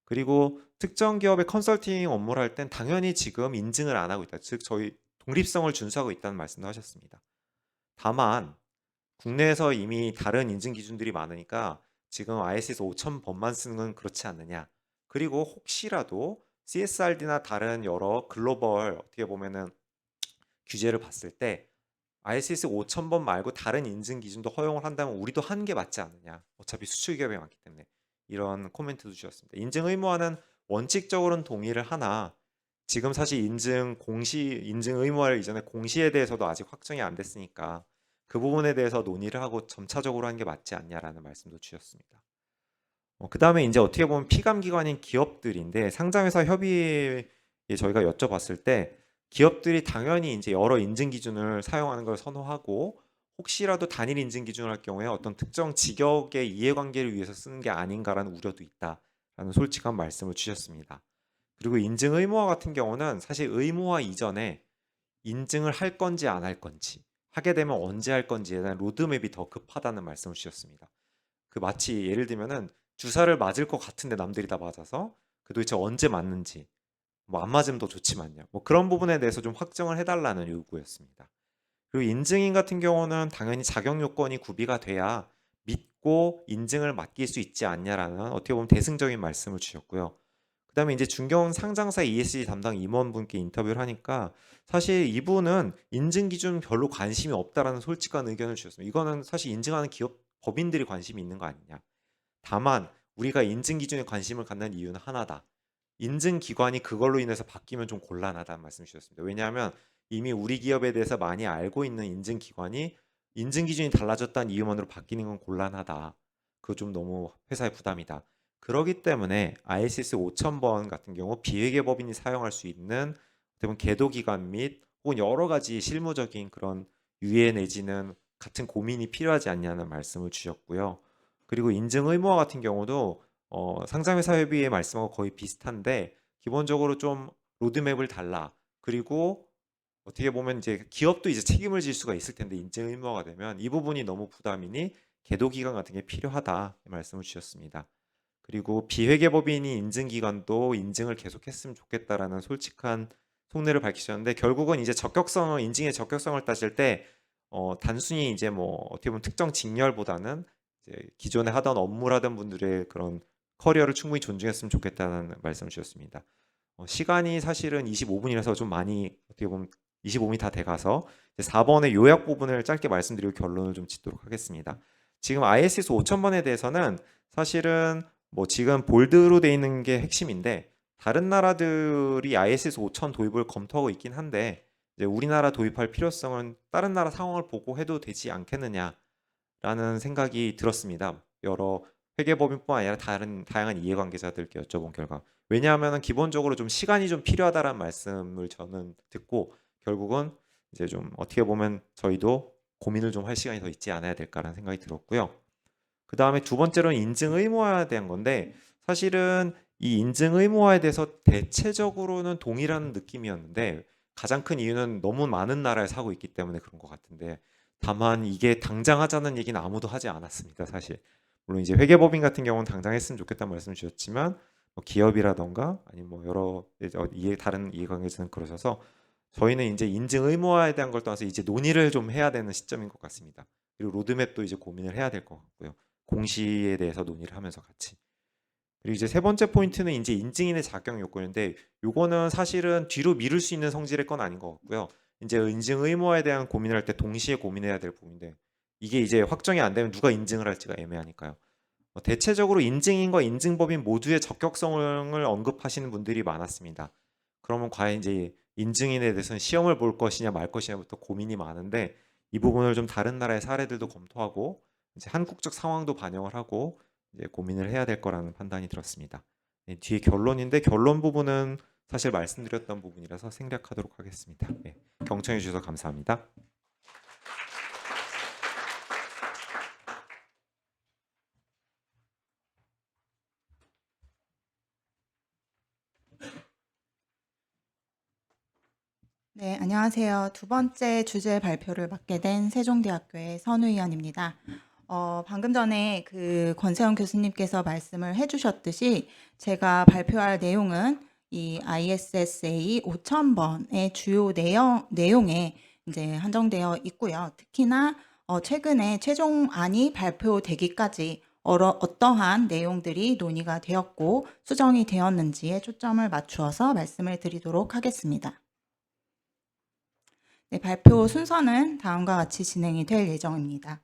그리고 특정 기업의 컨설팅 업무를 할 땐 당연히 지금 인증을 안 하고 있다. 즉 저희 독립성을 준수하고 있다는 말씀도 하셨습니다. 다만 국내에서 이미 다른 인증 기준들이 많으니까 지금 ISS 5000번만 쓰는 건 그렇지 않느냐. 그리고 혹시라도 CSRD나 다른 여러 글로벌 어떻게 보면은 규제를 봤을 때 ISS 5000번 말고 다른 인증 기준도 허용을 한다면 우리도 하는 게 맞지 않느냐. 어차피 수출 기업이 많기 때문에. 이런 코멘트도 주셨습니다. 인증 의무화는 원칙적으로는 동의를 하나 지금 사실 인증 의무화를 이전에 공시에 대해서도 아직 확정이 안 됐으니까 그 부분에 대해서 논의를 하고 점차적으로 하는 게 맞지 않냐라는 말씀도 주셨습니다. 그 다음에 이제 어떻게 보면 피감 기관인 기업들인데 상장회사 협의에 저희가 여쭤봤을 때 기업들이 당연히 이제 여러 인증 기준을 사용하는 걸 선호하고 혹시라도 단일 인증 기준을 할 경우에 어떤 특정 직역의 이해관계를 위해서 쓰는 게 아닌가라는 우려도 있다라는 솔직한 말씀을 주셨습니다. 그리고 인증 의무화 같은 경우는 사실 의무화 이전에 인증을 할 건지 안 할 건지 하게 되면 언제 할 건지에 대한 로드맵이 더 급하다는 말씀을 주셨습니다. 그 마치 예를 들면은 주사를 맞을 것 같은데 남들이 다 맞아서 그 도대체 언제 맞는지 뭐 안 맞으면 더 좋지만요. 뭐 그런 부분에 대해서 좀 확정을 해달라는 요구였습니다. 그리고 인증인 같은 경우는 당연히 자격 요건이 구비가 돼야 믿고 인증을 맡길 수 있지 않냐라는 어떻게 보면 대승적인 말씀을 주셨고요. 그다음에 이제 중견 상장사 ESG 담당 임원분께 인터뷰를 하니까 사실 이분은 인증 기준 별로 관심이 없다라는 솔직한 의견을 주셨습니다. 이거는 사실 인증하는 기업 법인들이 관심이 있는 거 아니냐. 다만 우리가 인증 기준에 관심을 갖는 이유는 하나다. 인증 기관이 그걸로 인해서 바뀌면 좀 곤란하다는 말씀 주셨습니다. 왜냐하면 이미 우리 기업에 대해서 많이 알고 있는 인증 기관이 인증 기준이 달라졌다는 이유만으로 바뀌는 건 곤란하다. 그거 좀 너무 회사의 부담이다. 그러기 때문에 ISS 5000번 같은 경우 비회계법인이 사용할 수 있는 어떻게 계도 기간 및 혹은 여러 가지 실무적인 그런 유예 내지는 같은 고민이 필요하지 않냐는 말씀을 주셨고요. 그리고 인증 의무화 같은 경우도 상장회사 협의의 말씀하고 거의 비슷한데 기본적으로 좀 로드맵을 달라. 그리고 어떻게 보면 이제 기업도 이제 책임을 질 수가 있을 텐데 인증 의무화가 되면 이 부분이 너무 부담이니 계도 기간 같은 게 필요하다 말씀을 주셨습니다. 그리고 비회계법인이 인증 기간도 인증을 계속했으면 좋겠다라는 솔직한 속내를 밝히셨는데 결국은 이제 인증의 적격성을 따질 때 단순히 이제 뭐 어떻게 보면 특정 직렬보다는 이제 기존에 하던 업무를 하던 분들의 그런 커리어를 충분히 존중했으면 좋겠다는 말씀을 주셨습니다. 시간이 사실은 25분이라서 좀 많이 어떻게 보면 25분이 다 돼가서 이제 4번의 요약 부분을 짧게 말씀드리고 결론을 좀 짓도록 하겠습니다. 지금 ISS 5000번에 대해서는 사실은 뭐 지금 볼드로 돼 있는 게 핵심인데 다른 나라들이 ISS 5000 도입을 검토하고 있긴 한데 이제 우리나라 도입할 필요성은 다른 나라 상황을 보고 해도 되지 않겠느냐라는 생각이 들었습니다. 여러 회계법인뿐만 아니라 다양한 이해관계자들께 여쭤본 결과 왜냐하면 기본적으로 좀 시간이 좀 필요하다라는 말씀을 저는 듣고 결국은 이제 좀 어떻게 보면 저희도 고민을 좀 할 시간이 더 있지 않아야 될까라는 생각이 들었고요. 그 다음에 두 번째로는 인증 의무화에 대한 건데 사실은 이 인증 의무화에 대해서 대체적으로는 동일한 느낌이었는데 가장 큰 이유는 너무 많은 나라에 사고 있기 때문에 그런 것 같은데 다만 이게 당장 하자는 얘기는 아무도 하지 않았습니다. 사실 물론 이제 회계법인 같은 경우는 당장 했으면 좋겠다는 말씀을 주셨지만 뭐 기업이라던가 아니면 뭐 여러 다른 이해관계자는 그러셔서 저희는 이제 인증 의무화에 대한 걸 떠나서 이제 논의를 좀 해야 되는 시점인 것 같습니다. 그리고 로드맵도 이제 고민을 해야 될 것 같고요. 공시에 대해서 논의를 하면서 같이. 그리고 이제 세 번째 포인트는 이제 인증인의 자격 요건인데 요거는 사실은 뒤로 미룰 수 있는 성질의 건 아닌 것 같고요. 이제 인증 의무화에 대한 고민을 할 때 동시에 고민해야 될 부분인데 이게 이제 확정이 안 되면 누가 인증을 할지가 애매하니까요. 대체적으로 인증인과 인증법인 모두의 적격성을 언급하시는 분들이 많았습니다. 그러면 과연 이제 인증인에 대해서는 시험을 볼 것이냐 말 것이냐부터 고민이 많은데 이 부분을 좀 다른 나라의 사례들도 검토하고 이제 한국적 상황도 반영을 하고 이제 고민을 해야 될 거라는 판단이 들었습니다. 네, 뒤에 결론인데 결론 부분은 사실 말씀드렸던 부분이라서 생략하도록 하겠습니다. 네, 경청해 주셔서 감사합니다. 네, 안녕하세요. 두 번째 주제 발표를 맡게 된 세종대학교의 선우위원입니다. 방금 전에 그 권세영 교수님께서 말씀을 해주셨듯이 제가 발표할 내용은 이 ISSA 5000번의 주요 내용에 이제 한정되어 있고요. 특히나 최근에 최종안이 발표되기까지 어떠한 내용들이 논의가 되었고 수정이 되었는지에 초점을 맞추어서 말씀을 드리도록 하겠습니다. 네, 발표 순서는 다음과 같이 진행이 될 예정입니다.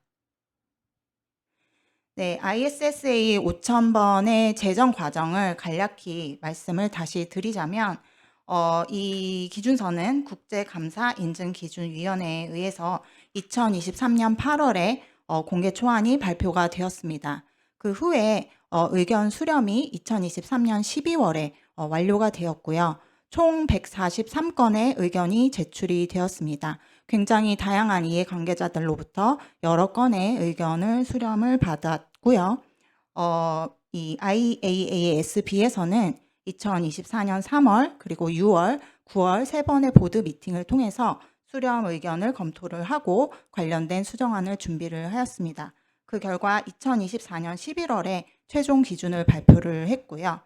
네, ISSA 5000번의 제정 과정을 간략히 말씀을 다시 드리자면 이 기준서는 국제감사인증기준위원회에 의해서 2023년 8월에 공개 초안이 발표가 되었습니다. 그 후에 의견 수렴이 2023년 12월에 완료가 되었고요. 총 143건의 의견이 제출이 되었습니다. 굉장히 다양한 이해관계자들로부터 여러 건의 의견을 수렴을 받았고요. 이 IAASB에서는 2024년 3월 그리고 6월, 9월 세 번의 보드 미팅을 통해서 수렴 의견을 검토를 하고 관련된 수정안을 준비를 하였습니다. 그 결과 2024년 11월에 최종 기준을 발표를 했고요.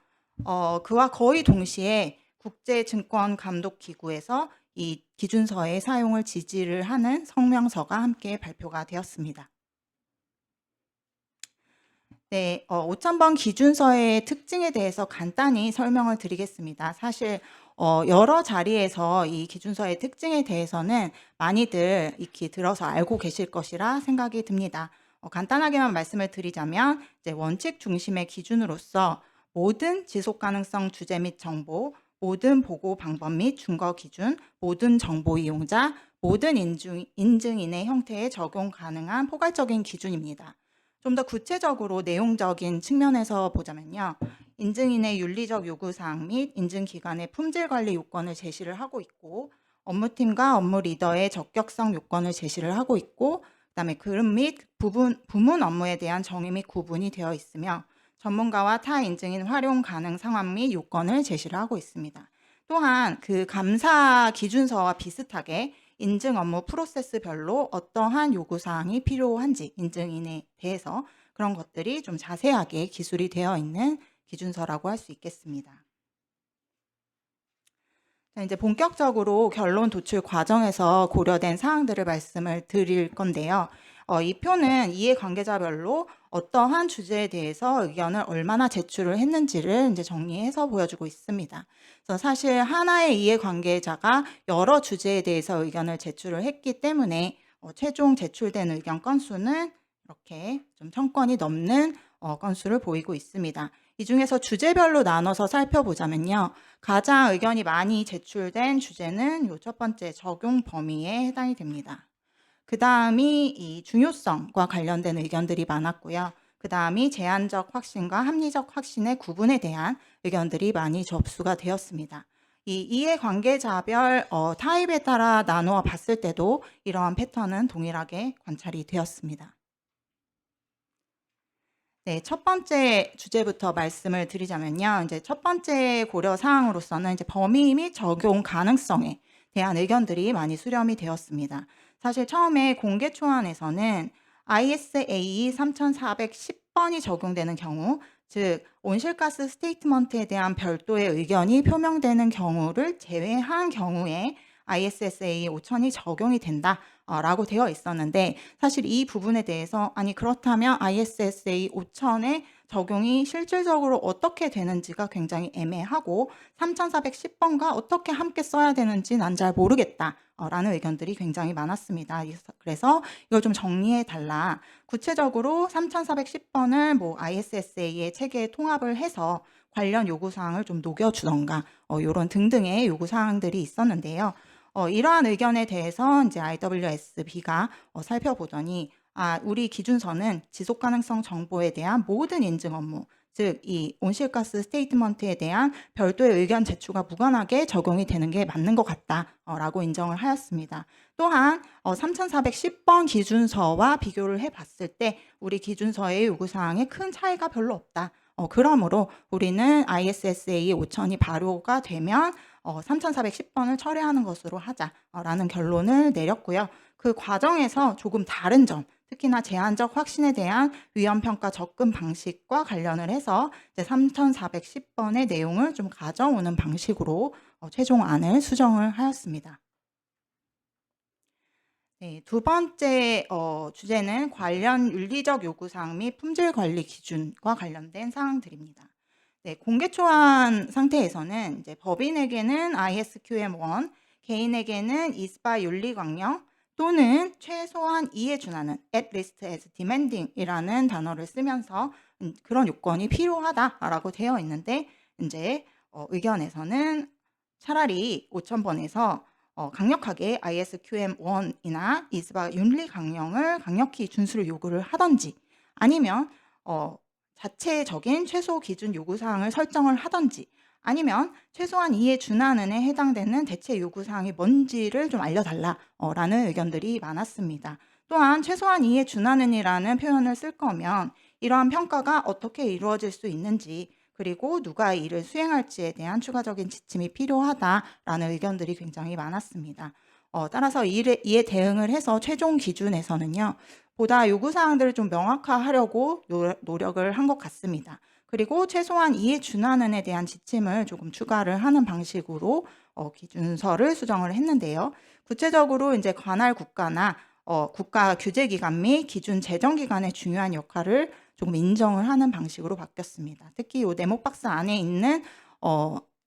그와 거의 동시에 국제증권감독기구에서 이 기준서의 사용을 지지를 하는 성명서가 함께 발표가 되었습니다. 네, 5000번 기준서의 특징에 대해서 간단히 설명을 드리겠습니다. 사실 여러 자리에서 이 기준서의 특징에 대해서는 많이들 익히 들어서 알고 계실 것이라 생각이 듭니다. 간단하게만 말씀을 드리자면 이제 원칙 중심의 기준으로서 모든 지속가능성 주제 및 정보, 모든 보고 방법 및 준거 기준, 모든 정보 이용자, 모든 인증인의 형태에 적용 가능한 포괄적인 기준입니다. 좀 더 구체적으로 내용적인 측면에서 보자면요. 인증인의 윤리적 요구사항 및 인증기관의 품질관리 요건을 제시를 하고 있고 업무팀과 업무 리더의 적격성 요건을 제시를 하고 있고 그다음에 그룹 및 부문 업무에 대한 정의 및 구분이 되어 있으며 전문가와 타 인증인 활용 가능 상황 및 요건을 제시를 하고 있습니다. 또한 그 감사 기준서와 비슷하게 인증 업무 프로세스별로 어떠한 요구사항이 필요한지 인증인에 대해서 그런 것들이 좀 자세하게 기술이 되어 있는 기준서라고 할 수 있겠습니다. 자, 이제 본격적으로 결론 도출 과정에서 고려된 사항들을 말씀을 드릴 건데요. 이 표는 이해관계자별로 어떠한 주제에 대해서 의견을 얼마나 제출을 했는지를 이제 정리해서 보여주고 있습니다. 그래서 사실 하나의 이해관계자가 여러 주제에 대해서 의견을 제출을 했기 때문에 최종 제출된 의견 건수는 이렇게 좀 1000건이 넘는 건수를 보이고 있습니다. 이 중에서 주제별로 나눠서 살펴보자면요. 가장 의견이 많이 제출된 주제는 이 첫 번째 적용 범위에 해당이 됩니다. 그 다음이 이 중요성과 관련된 의견들이 많았고요. 그 다음이 제한적 확신과 합리적 확신의 구분에 대한 의견들이 많이 접수가 되었습니다. 이 이해관계자별 타입에 따라 나누어 봤을 때도 이러한 패턴은 동일하게 관찰이 되었습니다. 네, 첫 번째 주제부터 말씀을 드리자면요. 이제 첫 번째 고려 사항으로서는 이제 범위 및 적용 가능성에 대한 의견들이 많이 수렴이 되었습니다. 사실 처음에 공개 초안에서는 ISA 3410번이 적용되는 경우, 즉 온실가스 스테이트먼트에 대한 별도의 의견이 표명되는 경우를 제외한 경우에 ISSA 5000이 적용이 된다라고 되어 있었는데 사실 이 부분에 대해서 아니 그렇다면 ISSA 5000의 적용이 실질적으로 어떻게 되는지가 굉장히 애매하고 3410번과 어떻게 함께 써야 되는지 난 잘 모르겠다라는 의견들이 굉장히 많았습니다. 그래서 이걸 좀 정리해 달라. 구체적으로 3410번을 뭐 ISSA의 체계에 통합을 해서 관련 요구사항을 좀 녹여주던가 이런 등등의 요구사항들이 있었는데요. 이러한 의견에 대해서 이제 IWSB가 살펴보더니 우리 기준서는 지속가능성 정보에 대한 모든 인증 업무, 즉 이 온실가스 스테이트먼트에 대한 별도의 의견 제출과 무관하게 적용이 되는 게 맞는 것 같다라고 인정을 하였습니다. 또한 3410번 기준서와 비교를 해봤을 때 우리 기준서의 요구사항에 큰 차이가 별로 없다. 그러므로 우리는 ISSA 5000이 발효가 되면 3410번을 철회하는 것으로 하자라는 결론을 내렸고요. 그 과정에서 조금 다른 점, 특히나 제한적 확신에 대한 위험평가 접근 방식과 관련을 해서 이제 3410번의 내용을 좀 가져오는 방식으로 최종안을 수정을 하였습니다. 네, 두 번째 주제는 관련 윤리적 요구사항 및 품질 관리 기준과 관련된 사항들입니다. 네, 공개 초안 상태에서는 이제 법인에게는 ISQM1, 개인에게는 이스파 윤리 강령 또는 최소한 이에 준하는 at least as demanding이라는 단어를 쓰면서 그런 요건이 필요하다라고 되어 있는데 이제 의견에서는 차라리 5,000번에서 강력하게 ISQM1이나 이스바 윤리 강령을 강력히 준수를 요구를 하던지 아니면 자체적인 최소 기준 요구 사항을 설정을 하던지 아니면 최소한 이에 준하는에 해당되는 대체 요구 사항이 뭔지를 좀 알려달라라는 의견들이 많았습니다. 또한 최소한 이에 준하는이라는 표현을 쓸 거면 이러한 평가가 어떻게 이루어질 수 있는지 그리고 누가 이를 수행할지에 대한 추가적인 지침이 필요하다라는 의견들이 굉장히 많았습니다. 따라서 이에 대응을 해서 최종 기준에서는요. 보다 요구사항들을 좀 명확화하려고 노력을 한 것 같습니다. 그리고 최소한 이에 준하는에 대한 지침을 조금 추가를 하는 방식으로 기준서를 수정을 했는데요. 구체적으로 이제 관할 국가나 국가 규제기관 및 기준 제정기관의 중요한 역할을 조금 인정을 하는 방식으로 바뀌었습니다. 특히 이 네모 박스 안에 있는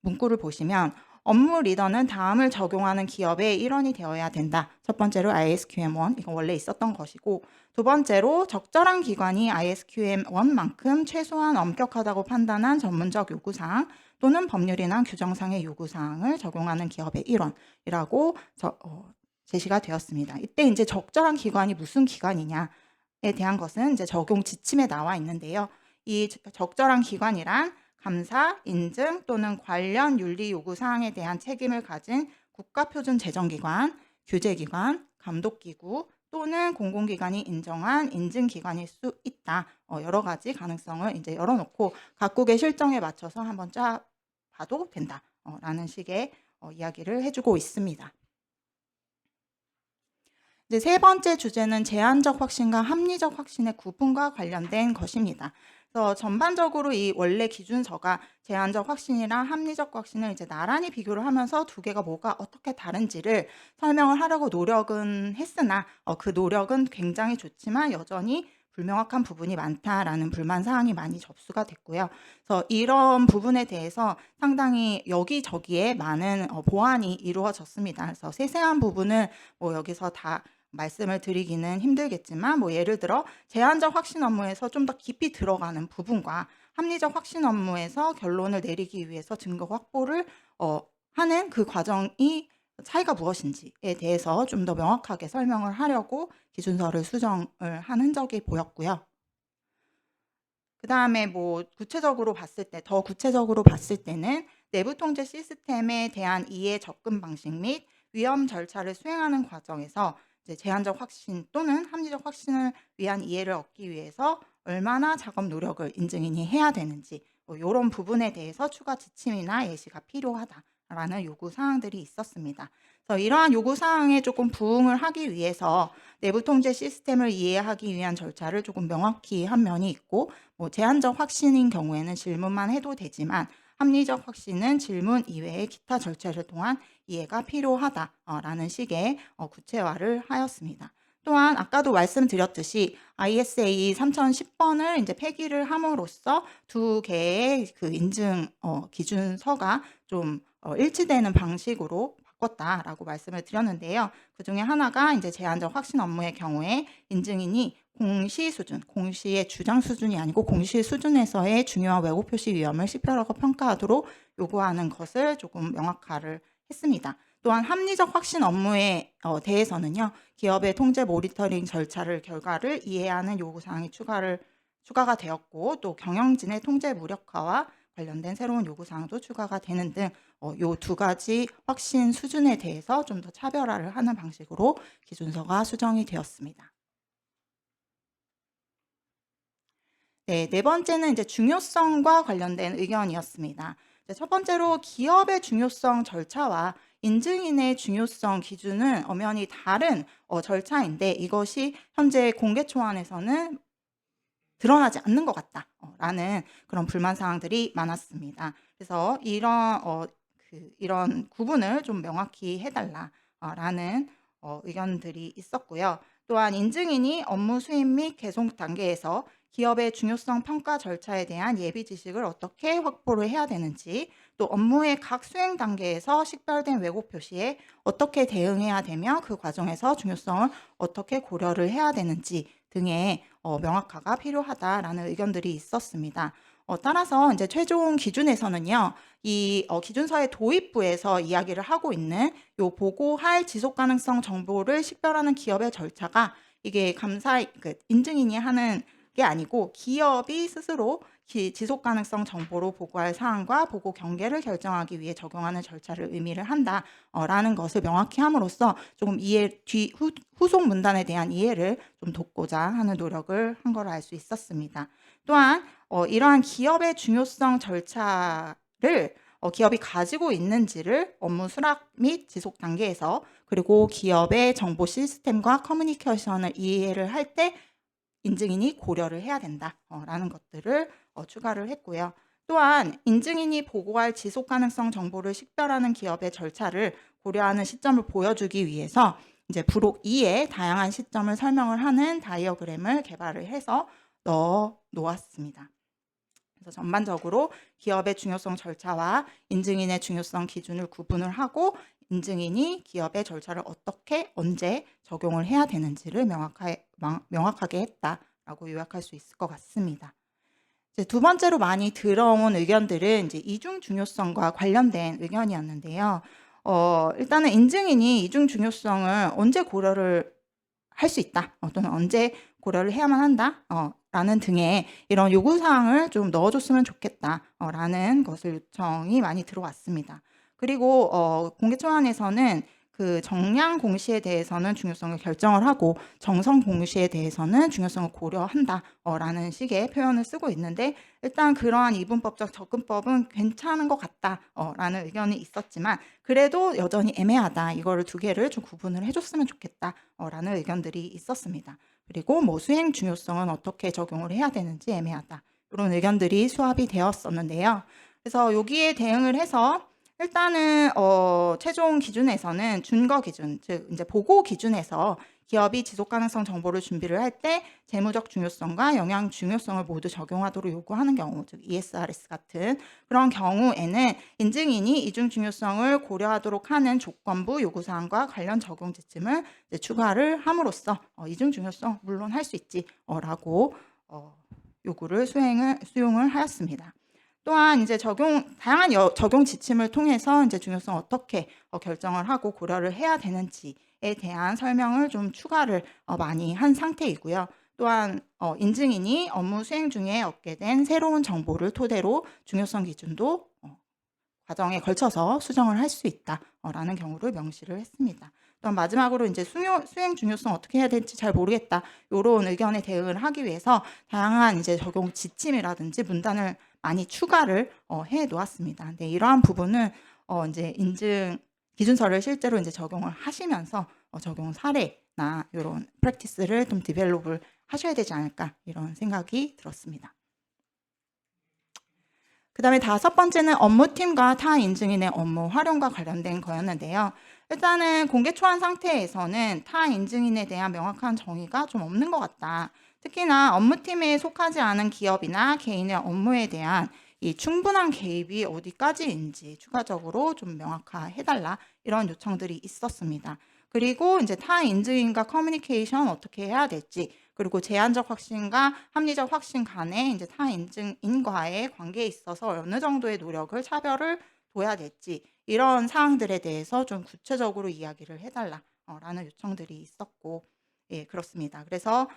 문구를 보시면 업무 리더는 다음을 적용하는 기업의 일원이 되어야 된다. 첫 번째로 ISQM1, 이건 원래 있었던 것이고 두 번째로 적절한 기관이 ISQM1만큼 최소한 엄격하다고 판단한 전문적 요구사항 또는 법률이나 규정상의 요구사항을 적용하는 기업의 일원이라고 제시가 되었습니다. 이때 이제 적절한 기관이 무슨 기관이냐 에 대한 것은 이제 적용 지침에 나와 있는데요. 이 적절한 기관이란 감사, 인증 또는 관련 윤리 요구 사항에 대한 책임을 가진 국가표준제정기관, 규제기관, 감독기구 또는 공공기관이 인정한 인증기관일 수 있다. 여러 가지 가능성을 이제 열어놓고 각국의 실정에 맞춰서 한번 짜 봐도 된다. 라는 식의 이야기를 해주고 있습니다. 이제 세 번째 주제는 제한적 확신과 합리적 확신의 구분과 관련된 것입니다. 그래서 전반적으로 이 원래 기준서가 제한적 확신이랑 합리적 확신을 이제 나란히 비교를 하면서 두 개가 뭐가 어떻게 다른지를 설명을 하려고 노력은 했으나 그 노력은 굉장히 좋지만 여전히 불명확한 부분이 많다라는 불만 사항이 많이 접수가 됐고요. 그래서 이런 부분에 대해서 상당히 여기저기에 많은 보완이 이루어졌습니다. 그래서 세세한 부분은 뭐 여기서 다 말씀을 드리기는 힘들겠지만 예를 들어 제한적 확신 업무에서 좀 더 깊이 들어가는 부분과 합리적 확신 업무에서 결론을 내리기 위해서 증거 확보를 하는 그 과정이 차이가 무엇인지에 대해서 좀 더 명확하게 설명을 하려고 기준서를 수정을 한 흔적이 보였고요. 그 다음에 더 구체적으로 봤을 때는 내부 통제 시스템에 대한 이해 접근 방식 및 위험 절차를 수행하는 과정에서 제한적 확신 또는 합리적 확신을 위한 이해를 얻기 위해서 얼마나 작업 노력을 인증인이 해야 되는지 이런 부분에 대해서 추가 지침이나 예시가 필요하다라는 요구 사항들이 있었습니다. 그래서 이러한 요구 사항에 조금 부응을 하기 위해서 내부 통제 시스템을 이해하기 위한 절차를 조금 명확히 한 면이 있고 제한적 확신인 경우에는 질문만 해도 되지만 합리적 확신은 질문 이외의 기타 절차를 통한 이해가 필요하다라는 식의 구체화를 하였습니다. 또한 아까도 말씀드렸듯이 ISA 3010번을 이제 폐기를 함으로써 두 개의 그 인증 기준서가 좀 일치되는 방식으로 바꿨다라고 말씀을 드렸는데요. 그 중에 하나가 이제 제한적 확신 업무의 경우에 인증인이 공시 수준, 공시의 주장 수준이 아니고 공시 수준에서의 중요한 왜곡 표시 위험을 식별하고 평가하도록 요구하는 것을 조금 명확화를 했습니다. 또한 합리적 확신 업무에 대해서는요. 기업의 통제 모니터링 결과를 이해하는 요구사항이 추가가 되었고 또 경영진의 통제 무력화와 관련된 새로운 요구사항도 추가가 되는 등 요 두 가지 확신 수준에 대해서 좀 더 차별화를 하는 방식으로 기준서가 수정이 되었습니다. 네 번째는 이제 중요성과 관련된 의견이었습니다. 첫 번째로 기업의 중요성 절차와 인증인의 중요성 기준은 엄연히 다른 절차인데 이것이 현재 공개 초안에서는 드러나지 않는 것 같다라는 그런 불만 사항들이 많았습니다. 그래서 이런 구분을 좀 명확히 해달라라는 의견들이 있었고요. 또한 인증인이 업무 수행 및 개선 단계에서 기업의 중요성 평가 절차에 대한 예비 지식을 어떻게 확보를 해야 되는지, 또 업무의 각 수행 단계에서 식별된 왜곡 표시에 어떻게 대응해야 되며 그 과정에서 중요성을 어떻게 고려를 해야 되는지 등의 명확화가 필요하다라는 의견들이 있었습니다. 따라서 이제 최종 기준에서는요, 이 기준서의 도입부에서 이야기를 하고 있는 요 보고할 지속 가능성 정보를 식별하는 기업의 절차가 이게 인증인이 하는 게 아니고 기업이 스스로 지속 가능성 정보로 보고할 사항과 보고 경계를 결정하기 위해 적용하는 절차를 의미를 한다라는 것을 명확히 함으로써 조금 후속 문단에 대한 이해를 좀 돕고자 하는 노력을 한 걸 알 수 있었습니다. 또한 이러한 기업의 중요성 절차를 기업이 가지고 있는지를 업무 수락 및 지속 단계에서, 그리고 기업의 정보 시스템과 커뮤니케이션을 이해를 할 때 인증인이 고려를 해야 된다라는 것들을 추가를 했고요. 또한 인증인이 보고할 지속 가능성 정보를 식별하는 기업의 절차를 고려하는 시점을 보여주기 위해서 이제 부록 2에 다양한 시점을 설명을 하는 다이어그램을 개발을 해서 넣어 놓았습니다. 그래서 전반적으로 기업의 중요성 절차와 인증인의 중요성 기준을 구분을 하고 인증인이 기업의 절차를 어떻게 언제 적용을 해야 되는지를 명확하게 했다라고 요약할 수 있을 것 같습니다. 이제 두 번째로 많이 들어온 의견들은 이제 이중 중요성과 관련된 의견이었는데요. 일단은 인증인이 이중 중요성을 언제 고려를 할 수 있다, 또는 언제 고려를 해야만 한다, 라는 등의 이런 요구사항을 좀 넣어줬으면 좋겠다, 라는 것을 요청이 많이 들어왔습니다. 그리고 공개초안에서는 그 정량 공시에 대해서는 중요성을 결정을 하고 정성 공시에 대해서는 중요성을 고려한다라는 식의 표현을 쓰고 있는데, 일단 그러한 이분법적 접근법은 괜찮은 것 같다라는 의견이 있었지만 그래도 여전히 애매하다, 이거를 두 개를 좀 구분을 해줬으면 좋겠다라는 의견들이 있었습니다. 그리고 뭐 수행 중요성은 어떻게 적용을 해야 되는지 애매하다, 이런 의견들이 수합이 되었었는데요. 그래서 여기에 대응을 해서 일단은 최종 기준에서는 준거 기준, 즉 이제 보고 기준에서 기업이 지속 가능성 정보를 준비를 할 때 재무적 중요성과 영양 중요성을 모두 적용하도록 요구하는 경우, 즉 ESRS 같은 그런 경우에는 인증인이 이중 중요성을 고려하도록 하는 조건부 요구사항과 관련 적용 지침을 이제 추가를 함으로써 이중 중요성 물론 할 수 있지라고 요구를 수용을 하였습니다. 또한 이제 다양한 적용 지침을 통해서 이제 중요성 어떻게 결정을 하고 고려를 해야 되는지에 대한 설명을 좀 추가를 많이 한 상태이고요. 또한 인증인이 업무 수행 중에 얻게 된 새로운 정보를 토대로 중요성 기준도 과정에 걸쳐서 수정을 할 수 있다라는 경우를 명시를 했습니다. 또한 마지막으로 이제 수행 중요성 어떻게 해야 될지 잘 모르겠다, 이런 의견에 대응을 하기 위해서 다양한 이제 적용 지침이라든지 문단을 많이 추가를 해 놓았습니다. 근데 이러한 부분은 이제 인증 기준서를 실제로 이제 적용을 하시면서 적용 사례나 이런 프랙티스를 좀 디벨롭을 하셔야 되지 않을까, 이런 생각이 들었습니다. 그 다음에 다섯 번째는 업무팀과 타 인증인의 업무 활용과 관련된 거였는데요. 일단은 공개 초안 상태에서는 타 인증인에 대한 명확한 정의가 좀 없는 것 같다. 특히나 업무팀에 속하지 않은 기업이나 개인의 업무에 대한 이 충분한 개입이 어디까지인지 추가적으로 좀 명확화해달라, 이런 요청들이 있었습니다. 그리고 이제 타 인증인과 커뮤니케이션 어떻게 해야 될지, 그리고 제한적 확신과 합리적 확신 간에 이제 타 인증인과의 관계에 있어서 어느 정도의 노력을 차별을 둬야 될지, 이런 사항들에 대해서 좀 구체적으로 이야기를 해달라라는 요청들이 있었고, 예, 그렇습니다. 그래서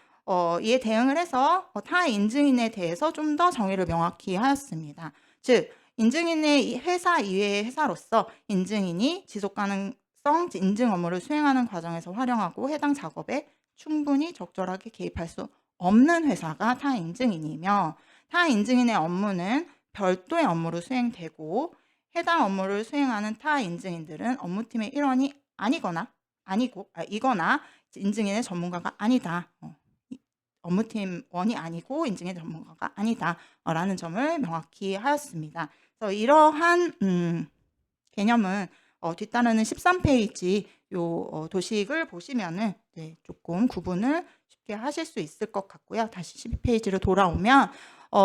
이에 대응을 해서 타 인증인에 대해서 좀 더 정의를 명확히 하였습니다. 즉, 인증인의 회사 이외의 회사로서 인증인이 지속가능성 인증 업무를 수행하는 과정에서 활용하고 해당 작업에 충분히 적절하게 개입할 수 없는 회사가 타 인증인이며, 타 인증인의 업무는 별도의 업무로 수행되고 해당 업무를 수행하는 타 인증인들은 업무팀의 일원이 이거나 인증인의 전문가가 아니다. 업무팀원이 아니고 인증의 전문가가 아니다라는 점을 명확히 하였습니다. 그래서 이러한 개념은 뒤따르는 13페이지 요 도식을 보시면은 조금 구분을 쉽게 하실 수 있을 것 같고요. 다시 12페이지로 돌아오면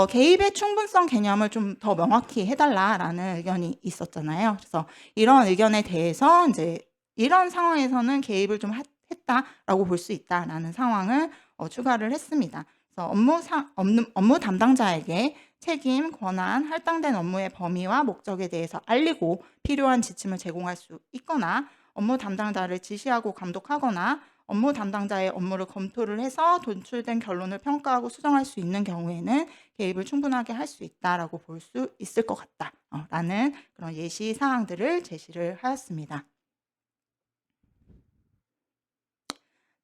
개입의 충분성 개념을 좀 더 명확히 해달라라는 의견이 있었잖아요. 그래서 이런 의견에 대해서 이제 이런 상황에서는 개입을 좀 했다라고 볼 수 있다라는 상황을 추가를 했습니다. 그래서 업무 담당자에게 책임, 권한, 할당된 업무의 범위와 목적에 대해서 알리고 필요한 지침을 제공할 수 있거나 업무 담당자를 지시하고 감독하거나 업무 담당자의 업무를 검토를 해서 도출된 결론을 평가하고 수정할 수 있는 경우에는 개입을 충분하게 할 수 있다라고 볼 수 있을 것 같다라는 그런 예시 사항들을 제시를 하였습니다.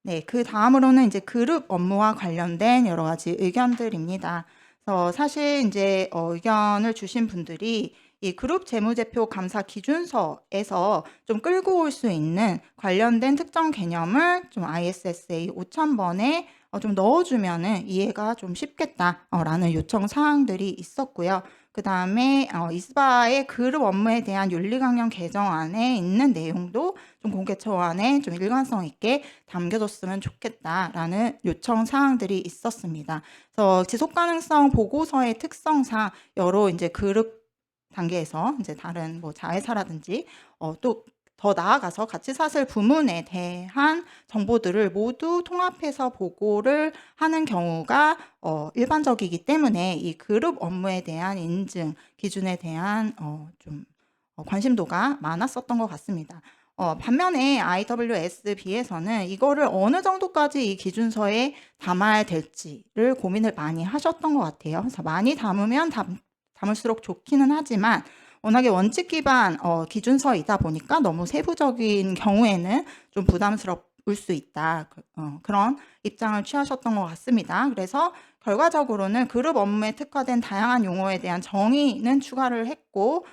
네, 그 다음으로는 이제 그룹 업무와 관련된 여러 가지 의견들입니다. 그래서 사실 이제 의견을 주신 분들이 이 그룹 재무제표 감사 기준서에서 좀 끌고 올 수 있는 관련된 특정 개념을 좀 ISSA 5000번에 좀 넣어주면은 이해가 좀 쉽겠다라는 요청 사항들이 있었고요. 그 다음에 이스바의 그룹 업무에 대한 윤리강령 개정안에 있는 내용도 좀 공개 초안에 좀 일관성 있게 담겨줬으면 좋겠다라는 요청 사항들이 있었습니다. 그래서 지속가능성 보고서의 특성상 여러 이제 그룹 단계에서 이제 다른 뭐 자회사라든지 또 더 나아가서 가치사슬 부문에 대한 정보들을 모두 통합해서 보고를 하는 경우가 일반적이기 때문에 이 그룹 업무에 대한 인증 기준에 대한 좀 관심도가 많았었던 것 같습니다. 반면에 IWSB에서는 이거를 어느 정도까지 이 기준서에 담아야 될지를 고민을 많이 하셨던 것 같아요. 그래서 많이 담으면 담을수록 좋기는 하지만 워낙에 원칙 기반 기준서이다 보니까 너무 세부적인 경우에는 좀 부담스러울 수 있다. 그런 입장을 취하셨던 것 같습니다. 그래서 결과적으로는 그룹 업무에 특화된 다양한 용어에 대한 정의는 추가를 했고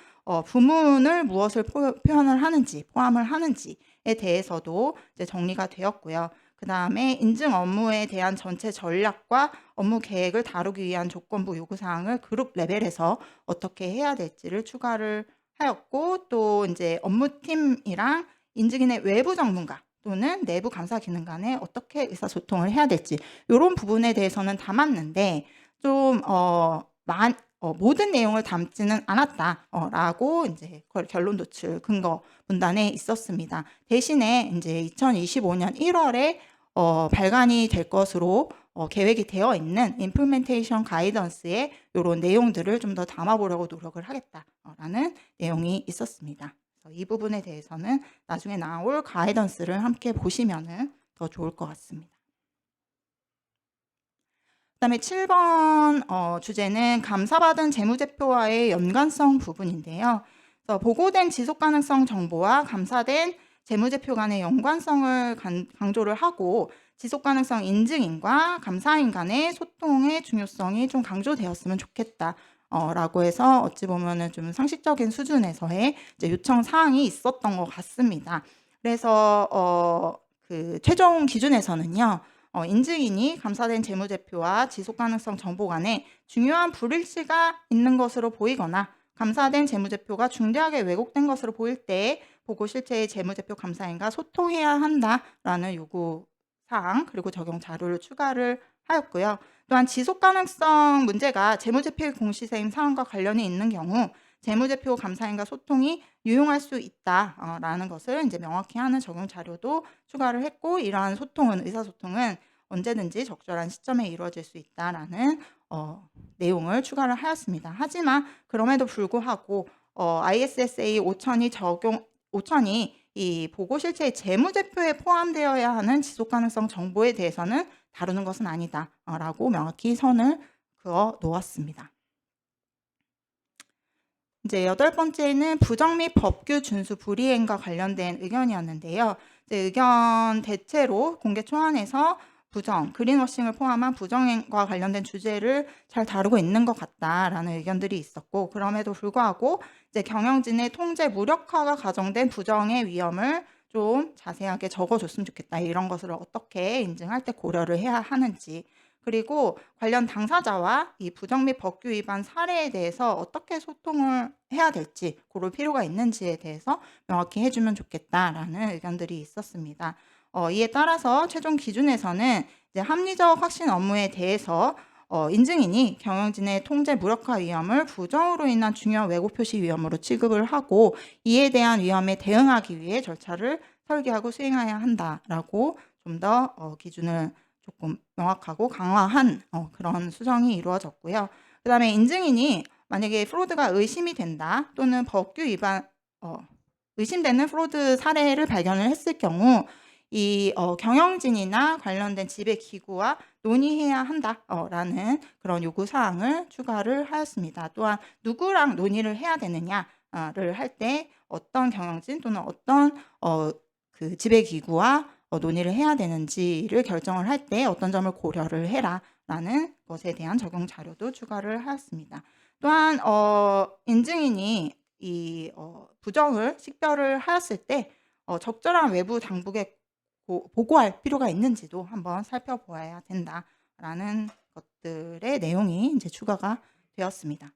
부문을 무엇을 표현을 하는지, 포함을 하는지에 대해서도 이제 정리가 되었고요. 그 다음에 인증 업무에 대한 전체 전략과 업무 계획을 다루기 위한 조건부 요구사항을 그룹 레벨에서 어떻게 해야 될지를 추가를 하였고, 또 이제 업무팀이랑 인증인의 외부 전문가 또는 내부 감사 기능 간에 어떻게 의사소통을 해야 될지 이런 부분에 대해서는 담았는데 좀 모든 내용을 담지는 않았다라고 이제 결론 도출 근거 문단에 있었습니다. 대신에 이제 2025년 1월에 발간이 될 것으로 계획이 되어 있는 임플멘테이션 가이던스의 이런 내용들을 좀 더 담아보려고 노력을 하겠다라는 내용이 있었습니다. 그래서 이 부분에 대해서는 나중에 나올 가이던스를 함께 보시면은 더 좋을 것 같습니다. 그다음에 7번 주제는 감사받은 재무제표와의 연관성 부분인데요. 그래서 보고된 지속가능성 정보와 감사된 재무제표 간의 연관성을 강조를 하고 지속가능성 인증인과 감사인 간의 소통의 중요성이 좀 강조되었으면 좋겠다라고 해서 어찌 보면은 좀 상식적인 수준에서의 이제 요청 사항이 있었던 것 같습니다. 그래서 그 최종 기준에서는요. 인증인이 감사된 재무제표와 지속가능성 정보 간에 중요한 불일치가 있는 것으로 보이거나 감사된 재무제표가 중대하게 왜곡된 것으로 보일 때 보고 실체의 재무제표 감사인과 소통해야 한다라는 요구사항 그리고 적용 자료를 추가를 하였고요. 또한 지속가능성 문제가 재무제표의 공시세임 사항과 관련이 있는 경우 재무제표 감사인과 소통이 유용할 수 있다라는 것을 이제 명확히 하는 적용 자료도 추가를 했고, 이러한 의사소통은 언제든지 적절한 시점에 이루어질 수 있다라는 내용을 추가를 하였습니다. 하지만 그럼에도 불구하고 ISSA 5000이 이 보고 실체의 재무제표에 포함되어야 하는 지속가능성 정보에 대해서는 다루는 것은 아니다라고 명확히 선을 그어 놓았습니다. 이제 8번째는 부정 및 법규 준수 불이행과 관련된 의견이었는데요. 이제 의견 대체로 공개 초안에서 부정, 그린워싱을 포함한 부정행과 관련된 주제를 잘 다루고 있는 것 같다라는 의견들이 있었고, 그럼에도 불구하고 이제 경영진의 통제 무력화가 가정된 부정의 위험을 좀 자세하게 적어줬으면 좋겠다. 이런 것을 어떻게 인증할 때 고려를 해야 하는지, 그리고 관련 당사자와 이 부정 및 법규 위반 사례에 대해서 어떻게 소통을 해야 될지, 고를 필요가 있는지에 대해서 명확히 해주면 좋겠다라는 의견들이 있었습니다. 이에 따라서 최종 기준에서는 이제 합리적 확신 업무에 대해서 인증인이 경영진의 통제 무력화 위험을 부정으로 인한 중요한 왜곡 표시 위험으로 취급을 하고 이에 대한 위험에 대응하기 위해 절차를 설계하고 수행해야 한다라고 좀 더 기준을 조금 명확하고 강화한 그런 수정이 이루어졌고요. 그다음에 인증인이 만약에 프로드가 의심이 된다 또는 법규 위반 의심되는 프로드 사례를 발견을 했을 경우 이 경영진이나 관련된 지배 기구와 논의해야 한다라는 그런 요구 사항을 추가를 하였습니다. 또한 누구랑 논의를 해야 되느냐를 할 때 어떤 경영진 또는 어떤 그 지배 기구와 논의를 해야 되는지를 결정을 할 때 어떤 점을 고려를 해라라는 것에 대한 적용 자료도 추가를 하였습니다. 또한 인증인이 이 부정을 식별을 하였을 때 적절한 외부 당국에 보고할 필요가 있는지도 한번 살펴보아야 된다라는 것들의 내용이 이제 추가가 되었습니다.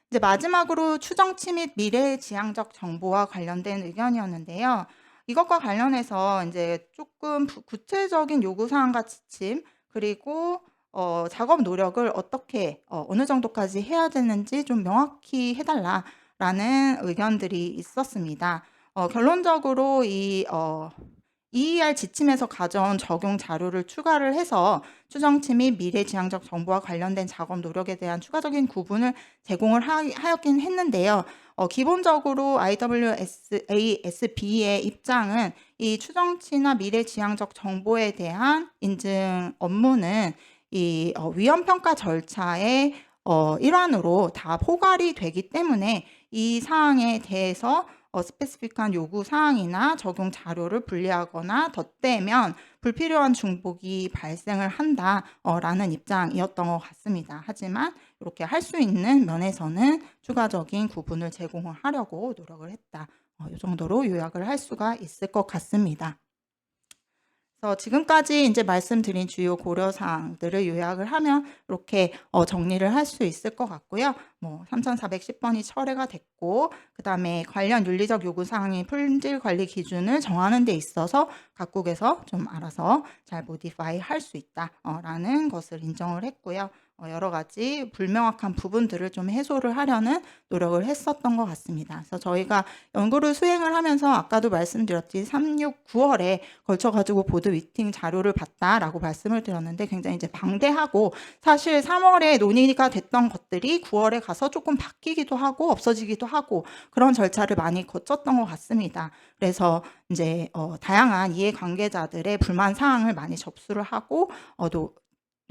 이제 마지막으로 추정 침입 미래지향적 정보와 관련된 의견이었는데요. 이것과 관련해서 이제 조금 구체적인 요구사항과 지침 그리고 작업 노력을 어떻게 어느 정도까지 해야 되는지 좀 명확히 해달라라는 의견들이 있었습니다. 결론적으로 이 EER 지침에서 가져온 적용 자료를 추가를 해서 추정 침입 미래지향적 정보와 관련된 작업 노력에 대한 추가적인 구분을 제공을 하였긴 했는데요. 기본적으로 IWSASB의 입장은 이 추정치나 미래지향적 정보에 대한 인증 업무는 이 위험평가 절차의 일환으로 다 포괄이 되기 때문에 이 사항에 대해서 스페시픽한 요구 사항이나 적용 자료를 분리하거나 덧대면 불필요한 중복이 발생을 한다라는 입장이었던 것 같습니다. 하지만 이렇게 할 수 있는 면에서는 추가적인 구분을 제공을 하려고 노력을 했다. 이 정도로 요약을 할 수가 있을 것 같습니다. 그래서 지금까지 이제 말씀드린 주요 고려사항들을 요약을 하면 이렇게 정리를 할 수 있을 것 같고요. 3410번이 철회가 됐고 그다음에 관련 윤리적 요구사항인 품질 관리 기준을 정하는 데 있어서 각국에서 좀 알아서 잘 모디파이 할 수 있다라는 것을 인정을 했고요. 여러 가지 불명확한 부분들을 좀 해소를 하려는 노력을 했었던 것 같습니다. 그래서 저희가 연구를 수행을 하면서 아까도 말씀드렸지 3, 6, 9월에 걸쳐가지고 보드 미팅 자료를 봤다라고 말씀을 드렸는데 굉장히 이제 방대하고 사실 3월에 논의가 됐던 것들이 9월에 가서 조금 바뀌기도 하고 없어지기도 하고 그런 절차를 많이 거쳤던 것 같습니다. 그래서 이제 다양한 이해관계자들의 불만 사항을 많이 접수를 하고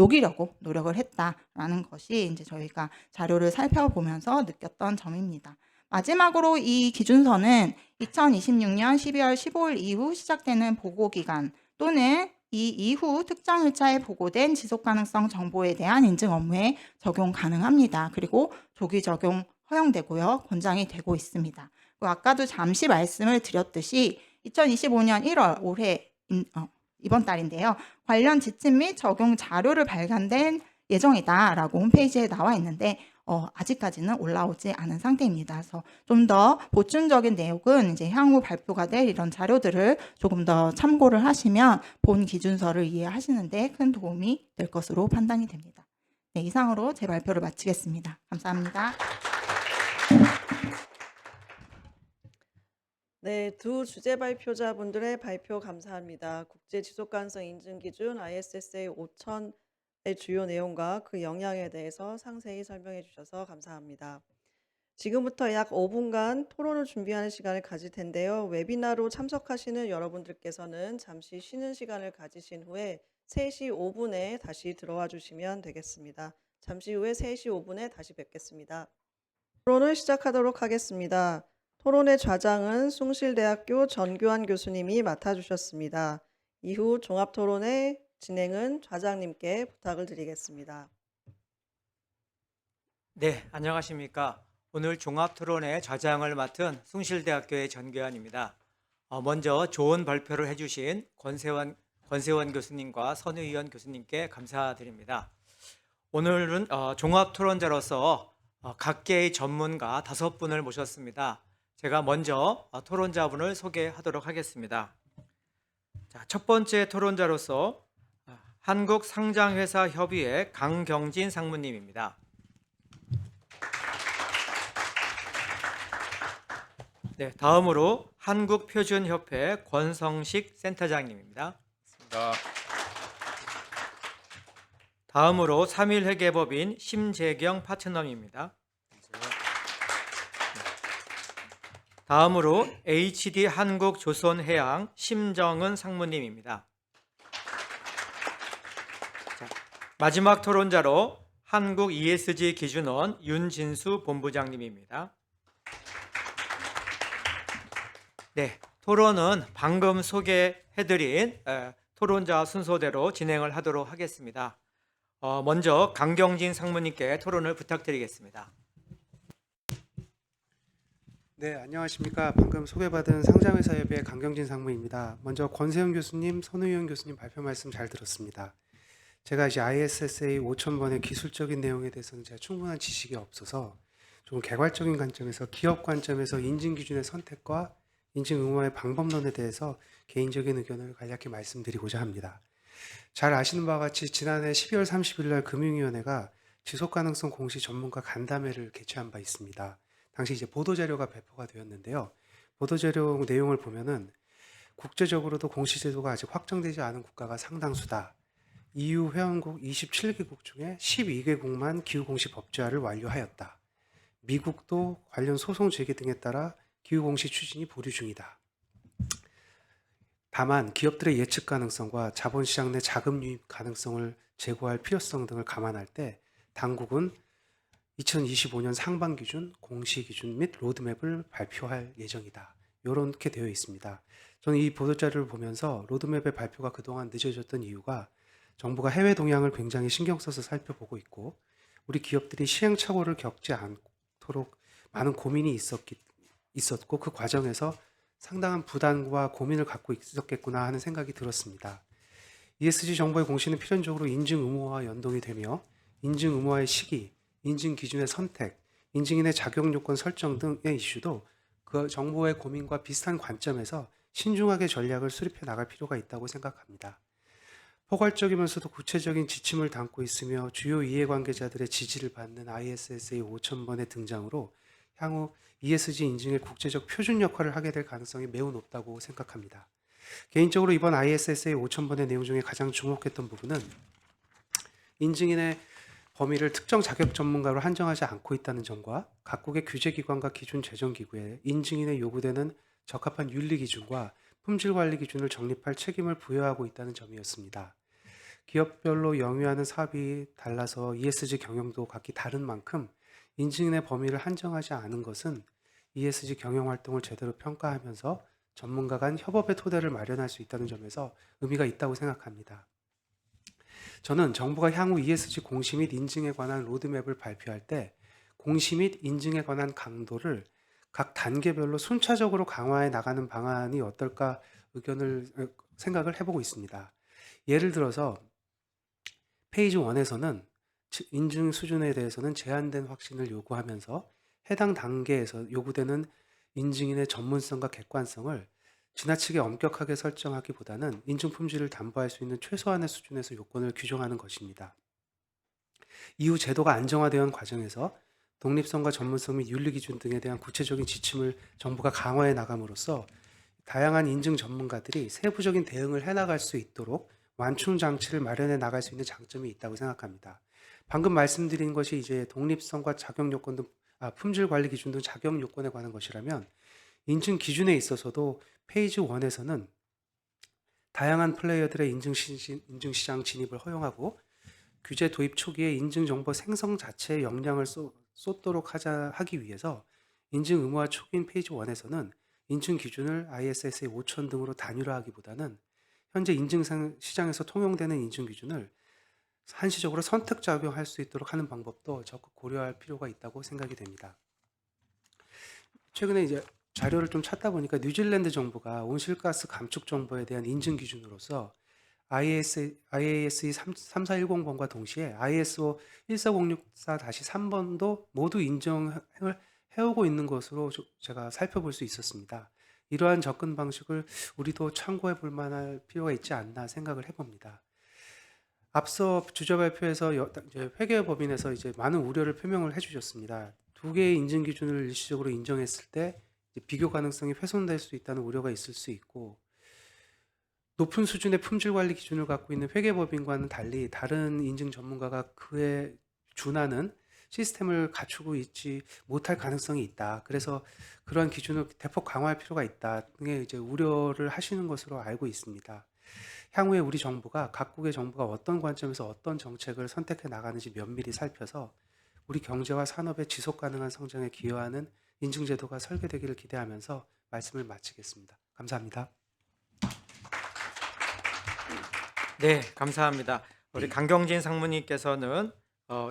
녹이려고 노력을 했다라는 것이 이제 저희가 자료를 살펴보면서 느꼈던 점입니다. 마지막으로 이 기준서는 2026년 12월 15일 이후 시작되는 보고기간 또는 이 이후 특정 일자에 보고된 지속가능성 정보에 대한 인증 업무에 적용 가능합니다. 그리고 조기 적용 허용되고요. 권장이 되고 있습니다. 아까도 잠시 말씀을 드렸듯이 2025년 1월 올해 이번 달인데요. 관련 지침 및 적용 자료를 발간된 예정이다라고 홈페이지에 나와 있는데 아직까지는 올라오지 않은 상태입니다. 그래서 좀 더 보충적인 내용은 이제 향후 발표가 될 이런 자료들을 조금 더 참고를 하시면 본 기준서를 이해하시는 데 큰 도움이 될 것으로 판단이 됩니다. 네, 이상으로 제 발표를 마치겠습니다. 감사합니다. 네, 두 주제 발표자분들의 발표 감사합니다. 국제 지속 가능성 인증 기준 ISSA 5000의 주요 내용과 그 영향에 대해서 상세히 설명해 주셔서 감사합니다. 지금부터 약 5분간 토론을 준비하는 시간을 가질 텐데요. 웨비나로 참석하시는 여러분들께서는 잠시 쉬는 시간을 가지신 후에 3시 5분에 다시 들어와 주시면 되겠습니다. 잠시 후에 3시 5분에 다시 뵙겠습니다. 토론을 시작하도록 하겠습니다. 토론의 좌장은 숭실대학교 전교환 교수님이 맡아주셨습니다. 이후 종합토론의 진행은 좌장님께 부탁을 드리겠습니다. 네, 안녕하십니까. 오늘 종합토론의 좌장을 맡은 숭실대학교의 전교환입니다. 먼저 좋은 발표를 해주신 권세환 권세원 교수님과 선의원 교수님께 감사드립니다. 오늘은 종합토론자로서 각계의 전문가 5분을 모셨습니다. 제가 먼저 토론자분을 소개하도록 하겠습니다. 자, 첫 번째 토론자로서 한국상장회사협의회 강경진 상무님입니다. 네, 다음으로 한국표준협회 권성식 센터장님입니다. 다음으로 3.1회계법인 심재경 파트너입니다. 다음으로 HD 한국조선해양 심정은 상무님입니다. 자, 마지막 토론자로 한국 ESG 기준원 윤진수 본부장님입니다. 네, 토론은 방금 소개해드린 토론자 순서대로 진행을 하도록 하겠습니다. 먼저 강경진 상무님께 토론을 부탁드리겠습니다. 네, 안녕하십니까. 방금 소개받은 상장회사협의회 강경진 상무입니다. 먼저 권세영 교수님, 선의원 교수님 발표 말씀 잘 들었습니다. 제가 이제 ISSA 5000번의 기술적인 내용에 대해서는 제가 충분한 지식이 없어서 좀 개괄적인 관점에서 기업 관점에서 인증 기준의 선택과 인증 의무화의 방법론에 대해서 개인적인 의견을 간략히 말씀드리고자 합니다. 잘 아시는 바와 같이 지난해 12월 30일 날 금융위원회가 지속가능성 공시 전문가 간담회를 개최한 바 있습니다. 당시 이제 보도자료가 배포가 되었는데요. 보도자료 내용을 보면은 국제적으로도 공시제도가 아직 확정되지 않은 국가가 상당수다. EU 회원국 27개국 중에 12개국만 기후공시 법제화를 완료하였다. 미국도 관련 소송 제기 등에 따라 기후공시 추진이 보류 중이다. 다만 기업들의 예측 가능성과 자본시장 내 자금 유입 가능성을 제고할 필요성 등을 감안할 때 당국은 2025년 상반기 준 공시 기준 및 로드맵을 발표할 예정이다. 이렇게 되어 있습니다. 저는 이 보도자료를 보면서 로드맵의 발표가 그동안 늦어졌던 이유가 정부가 해외 동향을 굉장히 신경 써서 살펴보고 있고 우리 기업들이 시행착오를 겪지 않도록 많은 고민이 있었고 그 과정에서 상당한 부담과 고민을 갖고 있었겠구나 하는 생각이 들었습니다. ESG 정보의 공시는 필연적으로 인증 의무화와 연동이 되며 인증 의무화의 시기, 인증 기준의 선택, 인증인의 자격 요건 설정 등의 이슈도 그 정보의 고민과 비슷한 관점에서 신중하게 전략을 수립해 나갈 필요가 있다고 생각합니다. 포괄적이면서도 구체적인 지침을 담고 있으며 주요 이해관계자들의 지지를 받는 ISSA 5000번의 등장으로 향후 ESG 인증의 국제적 표준 역할을 하게 될 가능성이 매우 높다고 생각합니다. 개인적으로 이번 ISSA 5000번의 내용 중에 가장 주목했던 부분은 인증인의 범위를 특정 자격 전문가로 한정하지 않고 있다는 점과 각국의 규제기관과 기준 제정기구에 인증인에 요구되는 적합한 윤리기준과 품질관리 기준을 정립할 책임을 부여하고 있다는 점이었습니다. 기업별로 영위하는 사업이 달라서 ESG 경영도 각기 다른 만큼 인증인의 범위를 한정하지 않은 것은 ESG 경영 활동을 제대로 평가하면서 전문가 간 협업의 토대를 마련할 수 있다는 점에서 의미가 있다고 생각합니다. 저는 정부가 향후 ESG 공시 및 인증에 관한 로드맵을 발표할 때 공시 및 인증에 관한 강도를 각 단계별로 순차적으로 강화해 나가는 방안이 어떨까 생각을 해보고 있습니다. 예를 들어서 페이지 1에서는 인증 수준에 대해서는 제한된 확신을 요구하면서 해당 단계에서 요구되는 인증인의 전문성과 객관성을 지나치게 엄격하게 설정하기보다는 인증 품질을 담보할 수 있는 최소한의 수준에서 요건을 규정하는 것입니다. 이후 제도가 안정화되는 과정에서 독립성과 전문성 및 윤리기준 등에 대한 구체적인 지침을 정부가 강화해 나감으로써 다양한 인증 전문가들이 세부적인 대응을 해나갈 수 있도록 완충 장치를 마련해 나갈 수 있는 장점이 있다고 생각합니다. 방금 말씀드린 것이 이제 독립성과 자격 요건 등 품질 관리 기준 등 자격 요건에 관한 것이라면 인증 기준에 있어서도 페이지 1에서는 다양한 플레이어들의 인증 시장 진입을 허용하고 규제 도입 초기에 인증 정보 생성 자체에 역량을 쏟도록 하기 위해서 인증 의무화 초기인 페이지 1에서는 인증 기준을 ISSA 5000 등으로 단일화하기보다는 현재 인증 시장에서 통용되는 인증 기준을 한시적으로 선택 적용할 수 있도록 하는 방법도 적극 고려할 필요가 있다고 생각이 됩니다. 최근에 이제 자료를 좀 찾다 보니까 뉴질랜드 정부가 온실가스 감축 정보에 대한 인증 기준으로서 IASE 3410번과 동시에 ISO 14064-3번도 모두 인정을 해오고 있는 것으로 제가 살펴볼 수 있었습니다. 이러한 접근 방식을 우리도 참고해 볼 만할 필요가 있지 않나 생각을 해봅니다. 앞서 주저 발표에서 이제 회계법인에서 이제 많은 우려를 표명을 해주셨습니다. 두 개의 인증 기준을 일시적으로 인정했을 때 이제 비교 가능성이 훼손될 수 있다는 우려가 있을 수 있고, 높은 수준의 품질 관리 기준을 갖고 있는 회계법인과는 달리 다른 인증 전문가가 그에 준하는 시스템을 갖추고 있지 못할 가능성이 있다. 그래서 그러한 기준을 대폭 강화할 필요가 있다 등의 이제 우려를 하시는 것으로 알고 있습니다. 향후에 우리 정부가 각국의 정부가 어떤 관점에서 어떤 정책을 선택해 나가는지 면밀히 살펴서 우리 경제와 산업의 지속 가능한 성장에 기여하는 인증제도가 설계되기를 기대하면서 말씀을 마치겠습니다. 감사합니다. 네, 감사합니다. 우리 강경진 상무님께서는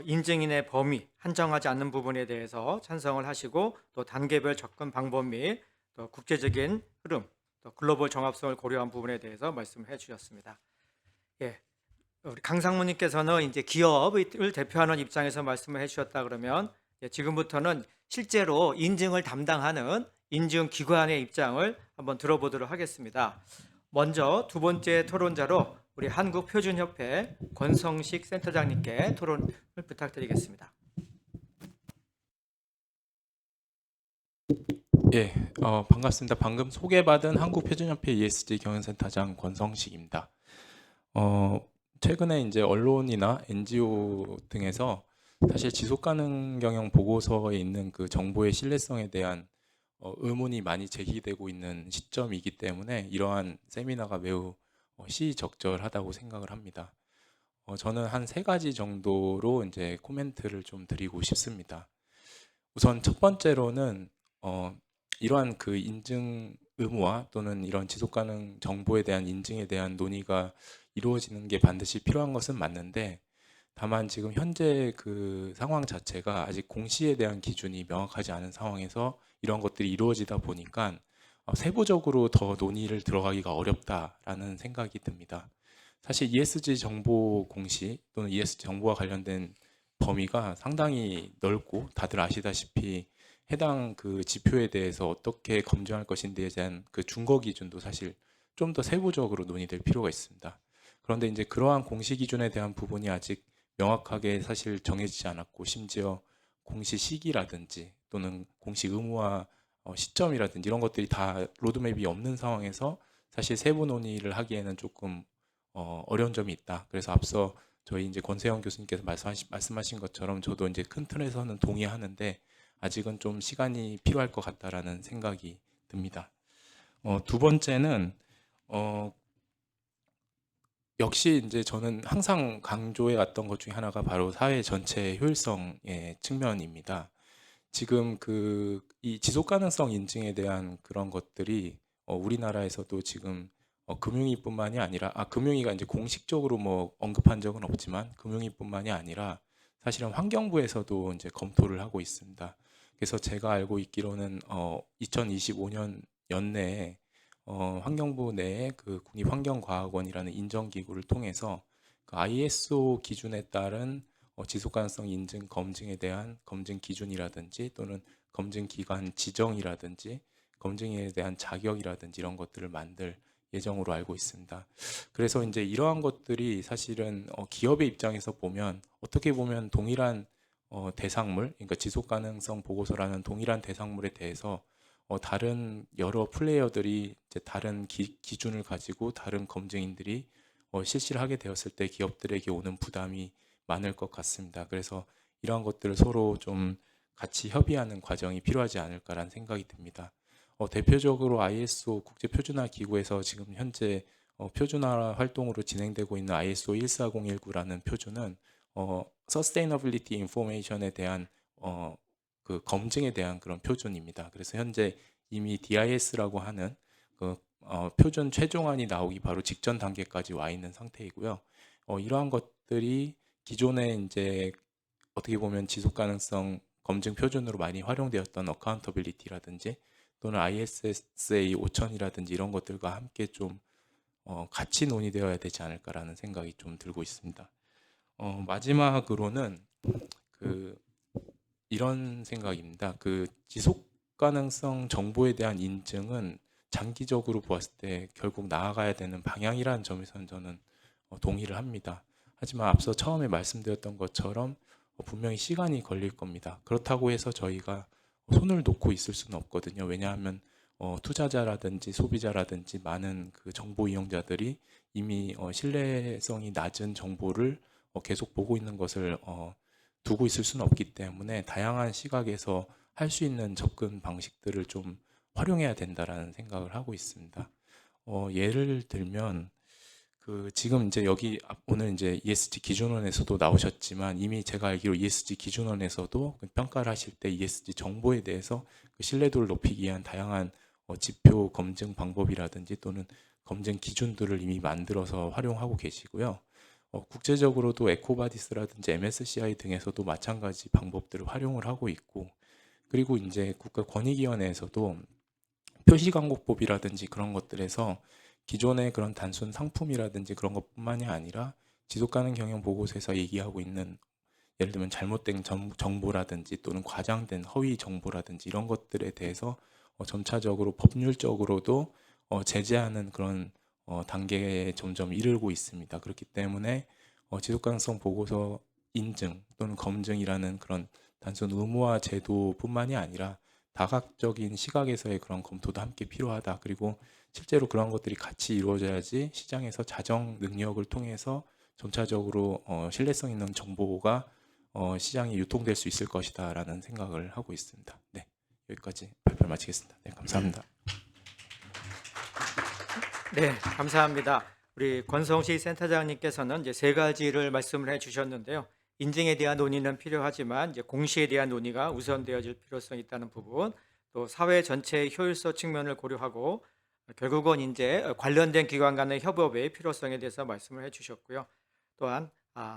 인증인의 범위, 한정하지 않는 부분에 대해서 찬성을 하시고 또 단계별 접근 방법 및 또 국제적인 흐름, 또 글로벌 종합성을 고려한 부분에 대해서 말씀해 주셨습니다. 예, 우리 강 상무님께서는 이제 기업을 대표하는 입장에서 말씀을 해주셨다 그러면 지금부터는 실제로 인증을 담당하는 인증기관의 입장을 한번 들어보도록 하겠습니다. 먼저 두 번째 토론자로 우리 한국표준협회 권성식 센터장님께 토론을 부탁드리겠습니다. 예, 반갑습니다. 방금 소개받은 한국표준협회 ESG 경영센터장 권성식입니다. 최근에 이제 언론이나 NGO 등에서 사실 지속가능 경영 보고서에 있는 그 정보의 신뢰성에 대한 의문이 많이 제기되고 있는 시점이기 때문에 이러한 세미나가 매우 시의적절하다고 생각을 합니다. 저는 한 3가지 정도로 이제 코멘트를 좀 드리고 싶습니다. 우선 첫 번째로는 이러한 그 인증 의무화 또는 이런 지속가능 정보에 대한 인증에 대한 논의가 이루어지는 게 반드시 필요한 것은 맞는데, 다만 지금 현재 그 상황 자체가 아직 공시에 대한 기준이 명확하지 않은 상황에서 이런 것들이 이루어지다 보니까 세부적으로 더 논의를 들어가기가 어렵다라는 생각이 듭니다. 사실 ESG 정보 공시 또는 ESG 정보와 관련된 범위가 상당히 넓고 다들 아시다시피 해당 그 지표에 대해서 어떻게 검증할 것인지에 대한 그 준거 기준도 사실 좀 더 세부적으로 논의될 필요가 있습니다. 그런데 이제 그러한 공시 기준에 대한 부분이 아직 명확하게 사실 정해지지 않았고, 심지어 공시 시기라든지 또는 공시 의무화 시점이라든지 이런 것들이 다 로드맵이 없는 상황에서 사실 세부 논의를 하기에는 조금 어려운 점이 있다. 그래서 앞서 저희 이제 권세영 교수님께서 말씀하신 것처럼 저도 이제 큰 틀에서는 동의하는데 아직은 좀 시간이 필요할 것 같다라는 생각이 듭니다. 두 번째는 역시 이제 저는 항상 강조해 왔던 것 중에 하나가 바로 사회 전체의 효율성의 측면입니다. 지금 이 지속 가능성 인증에 대한 그런 것들이 우리나라에서도 지금 금융위뿐만이 아니라 금융위가 이제 공식적으로 뭐 언급한 적은 없지만 금융위뿐만이 아니라 사실은 환경부에서도 이제 검토를 하고 있습니다. 그래서 제가 알고 있기로는 2025년 연내에 환경부 내에 그 국립환경과학원이라는 인정기구를 통해서 그 ISO 기준에 따른 지속가능성 인증 검증에 대한 검증 기준이라든지 또는 검증 기관 지정이라든지 검증에 대한 자격이라든지 이런 것들을 만들 예정으로 알고 있습니다. 그래서 이제 이러한 것들이 사실은 기업의 입장에서 보면 어떻게 보면 동일한 대상물, 그러니까 지속가능성 보고서라는 동일한 대상물에 대해서 다른 여러 플레이어들이 이제 다른 기준을 가지고 다른 검증인들이 실시를 하게 되었을 때 기업들에게 오는 부담이 많을 것 같습니다. 그래서 이러한 것들을 서로 좀 같이 협의하는 과정이 필요하지 않을까라는 생각이 듭니다. 대표적으로 ISO 국제표준화 기구에서 지금 현재 표준화 활동으로 진행되고 있는 ISO 14019라는 표준은 Sustainability Information에 대한 그 검증에 대한 그런 표준입니다. 그래서 현재 이미 DIS라고 하는 그 표준 최종안이 나오기 바로 직전 단계까지 와 있는 상태이고요. 이러한 것들이 기존에 이제 어떻게 보면 지속 가능성 검증 표준으로 많이 활용되었던 어카운터빌리티라든지 또는 ISSA 5000이라든지 이런 것들과 함께 좀 같이 논의되어야 되지 않을까라는 생각이 좀 들고 있습니다. 마지막으로는 이런 생각입니다. 지속 가능성 정보에 대한 인증은 장기적으로 보았을 때 결국 나아가야 되는 방향이라는 점에서는 저는 동의를 합니다. 하지만 앞서 처음에 말씀드렸던 것처럼 분명히 시간이 걸릴 겁니다. 그렇다고 해서 저희가 손을 놓고 있을 수는 없거든요. 왜냐하면 투자자라든지 소비자라든지 많은 정보 이용자들이 이미 신뢰성이 낮은 정보를 계속 보고 있는 것을 두고 있을 수는 없기 때문에 다양한 시각에서 할 수 있는 접근 방식들을 좀 활용해야 된다라는 생각을 하고 있습니다. 예를 들면 지금 이제 여기 오늘 이제 ESG 기준원에서도 나오셨지만 이미 제가 알기로 ESG 기준원에서도 평가를 하실 때 ESG 정보에 대해서 신뢰도를 높이기 위한 다양한 지표 검증 방법이라든지 또는 검증 기준들을 이미 만들어서 활용하고 계시고요. 국제적으로도 에코바디스라든지 MSCI 등에서도 마찬가지 방법들을 활용을 하고 있고, 그리고 이제 국가권익위원회에서도 표시광고법이라든지 그런 것들에서 기존의 그런 단순 상품이라든지 그런 것뿐만이 아니라 지속가능 경영 보고서에서 얘기하고 있는 예를 들면 잘못된 정보라든지 또는 과장된 허위 정보라든지 이런 것들에 대해서 점차적으로 법률적으로도 제재하는 그런 단계에 점점 이르고 있습니다. 그렇기 때문에 지속가능성 보고서 인증 또는 검증이라는 그런 단순 의무화 제도뿐만이 아니라 다각적인 시각에서의 그런 검토도 함께 필요하다. 그리고 실제로 그런 것들이 같이 이루어져야지 시장에서 자정 능력을 통해서 점차적으로 신뢰성 있는 정보가 시장에 유통될 수 있을 것이다라는 생각을 하고 있습니다. 네, 여기까지 발표를 마치겠습니다. 네, 감사합니다. 네, 감사합니다. 우리 권성시 센터장님께서는 이제 세 가지를 말씀을 해주셨는데요. 인증에 대한 논의는 필요하지만 이제 공시에 대한 논의가 우선되어질 필요성이 있다는 부분, 또 사회 전체의 효율성 측면을 고려하고 결국은 이제 관련된 기관 간의 협업의 필요성에 대해서 말씀을 해주셨고요. 또한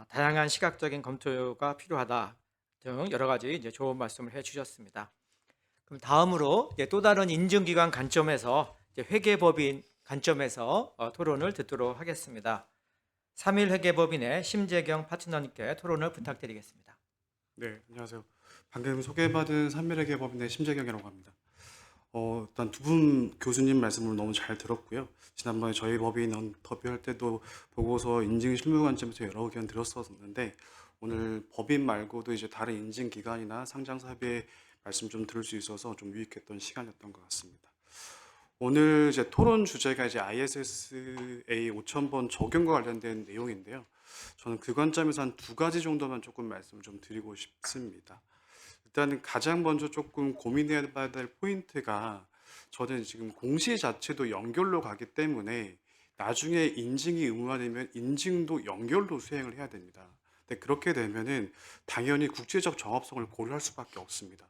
다양한 시각적인 검토가 필요하다 등 여러 가지 이제 좋은 말씀을 해주셨습니다. 그럼 다음으로 이제 또 다른 인증기관 관점에서 이제 회계법인 관점에서 토론을 듣도록 하겠습니다. 3일 회계법인의 심재경 파트너님께 토론을 부탁드리겠습니다. 네, 안녕하세요. 방금 소개받은 산미회계법인의 심재경이라고 합니다. 일단 두 분 교수님 말씀을 너무 잘 들었고요. 지난번에 저희 법인 인터뷰할 때도 보고서 인증 실무 관점에서 여러 의견 드렸었는데 오늘 법인 말고도 이제 다른 인증 기관이나 상장사업의 말씀 좀 들을 수 있어서 좀 유익했던 시간이었던 것 같습니다. 오늘 이제 토론 주제가 이제 ISSA 5000번 적용과 관련된 내용인데요. 저는 그 관점에서 한 두 가지 정도만 조금 말씀을 좀 드리고 싶습니다. 일단은 가장 먼저 조금 고민해야 될 포인트가 저는 지금 공시 자체도 연결로 가기 때문에 나중에 인증이 의무화되면 인증도 연결로 수행을 해야 됩니다. 근데 그렇게 되면은 당연히 국제적 정합성을 고려할 수밖에 없습니다.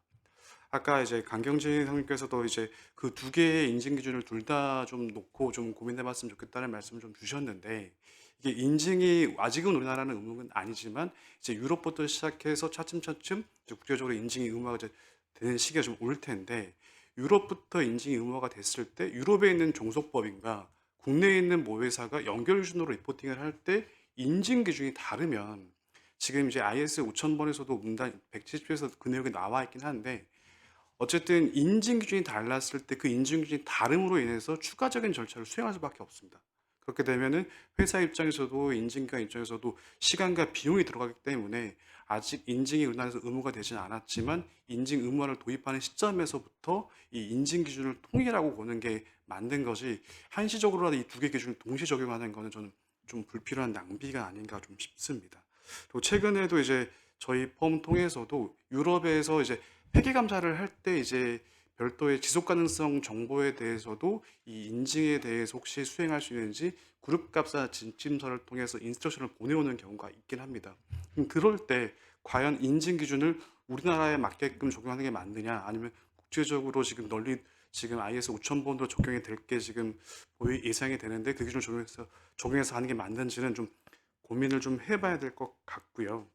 아까 이제 강경진 상님께서도 이제 그 두 개의 인증 기준을 둘 다 좀 놓고 좀 고민해봤으면 좋겠다는 말씀을 좀 주셨는데 이게 인증이 아직은 우리나라는 의무는 아니지만 이제 유럽부터 시작해서 차츰차츰 이제 국제적으로 인증이 의무화가 이제 되는 시기가 좀 올 텐데 유럽부터 인증이 의무화가 됐을 때 유럽에 있는 종속법인과 국내에 있는 모회사가 연결 기준으로 리포팅을 할 때 인증 기준이 다르면 지금 이제 IS 5000번에서도 문단 170조에서 그 내용이 나와 있긴 한데 어쨌든 인증 기준이 달랐을 때 그 인증 기준이 다름으로 인해서 추가적인 절차를 수행할 수밖에 없습니다. 그렇게 되면은 회사 입장에서도 인증기관 입장에서도 시간과 비용이 들어가기 때문에 아직 인증이 우리나라에서 의무가 되지는 않았지만 인증 의무화를 도입하는 시점에서부터 이 인증 기준을 통일하고 보는 게 맞는 것이 한시적으로라도 이 두 개 기준을 동시 적용하는 것은 저는 좀 불필요한 낭비가 아닌가 좀 싶습니다. 그리고 최근에도 이제 저희 펌 통해서도 유럽에서 이제 회계 감사를 할 때 이제 별도의 지속 가능성 정보에 대해서도 이 인증에 대해서 혹시 수행할 수 있는지 그룹 감사 진침서를 통해서 인스트럭션을 보내오는 경우가 있긴 합니다. 그럴 때 과연 인증 기준을 우리나라에 맞게끔 적용하는 게 맞느냐 아니면 국제적으로 지금 널리 지금 IS 5000번도 적용이 될 게 지금 예상이 되는데 그 기준을 적용해서 하는 게 맞는지는 좀 고민을 좀 해봐야 될 것 같고요.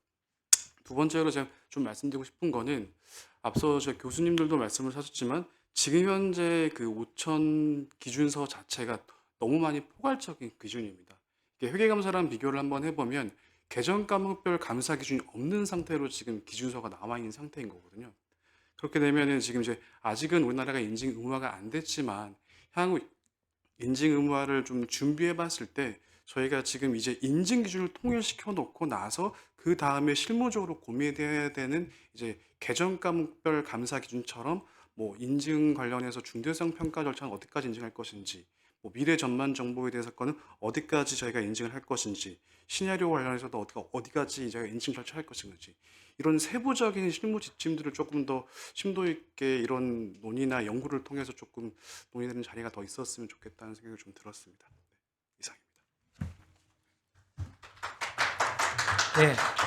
두 번째로 제가 좀 말씀드리고 싶은 거는 앞서 제 교수님들도 말씀을 하셨지만 지금 현재 그 5000 기준서 자체가 너무 많이 포괄적인 기준입니다. 이게 회계감사랑 비교를 한번 해보면 계정 과목별 감사 기준이 없는 상태로 지금 기준서가 나와 있는 상태인 거거든요. 그렇게 되면은 지금 이제 아직은 우리나라가 인증 의무화가 안 됐지만 향후 인증 의무화를 좀 준비해 봤을 때 저희가 지금 이제 인증 기준을 통일시켜 놓고 나서 그 다음에 실무적으로 고민해야 되는 이제 계정 과목별 감사 기준처럼 뭐 인증 관련해서 중대성 평가 절차는 어디까지 인증할 것인지, 뭐 미래 전만 정보에 대해서 거는 어디까지 저희가 인증을 할 것인지, 시나리오 관련해서도 어디까지 저희가 인증 절차할 것인지, 이런 세부적인 실무 지침들을 조금 더 심도 있게 이런 논의나 연구를 통해서 조금 논의되는 자리가 더 있었으면 좋겠다는 생각이 좀 들었습니다. 네, 이상입니다.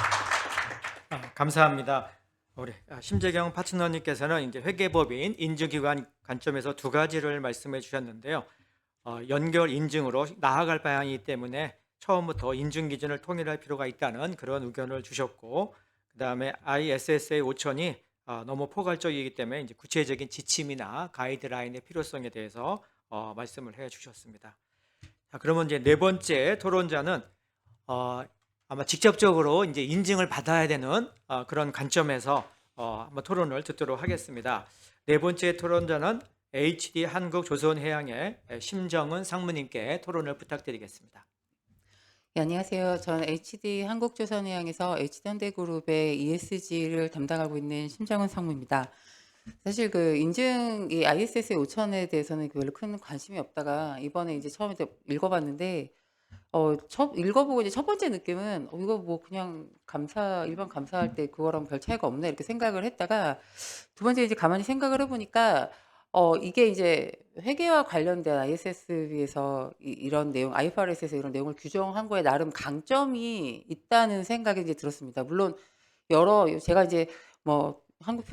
네, 감사합니다. 우리 심재경 파트너님께서는 이제 회계법인 인증기관 관점에서 두 가지를 말씀해 주셨는데요. 연결 인증으로 나아갈 방향이기 때문에 처음부터 인증 기준을 통일할 필요가 있다는 그런 의견을 주셨고, 그다음에 ISSA 5000이 너무 포괄적이기 때문에 이제 구체적인 지침이나 가이드라인의 필요성에 대해서 말씀을 해 주셨습니다. 자, 그러면 이제 네 번째 토론자는 아마 직접적으로 이제 인증을 받아야 되는 그런 관점에서 한번 토론을 듣도록 하겠습니다. 네 번째 토론자는 HD 한국조선해양의 심정은 상무님께 토론을 부탁드리겠습니다. 네, 안녕하세요. 저는 HD 한국조선해양에서 HD현대그룹의 ESG를 담당하고 있는 심정은 상무입니다. 사실 그 인증 이 ISSA 5000에 대해서는 별로 큰 관심이 없다가 이번에 이제 처음에 읽어봤는데 읽어보고 이제 첫 번째 느낌은 이거 뭐 그냥 일반 감사할 때 그거랑 별 차이가 없네 이렇게 생각을 했다가 두 번째 이제 가만히 생각을 해보니까 이게 이제 회계와 관련된 ISSB에서 이런 내용, IFRS에서 이런 내용을 규정한 거에 나름 강점이 있다는 생각이 이제 들었습니다. 물론 제가 이제 뭐 한국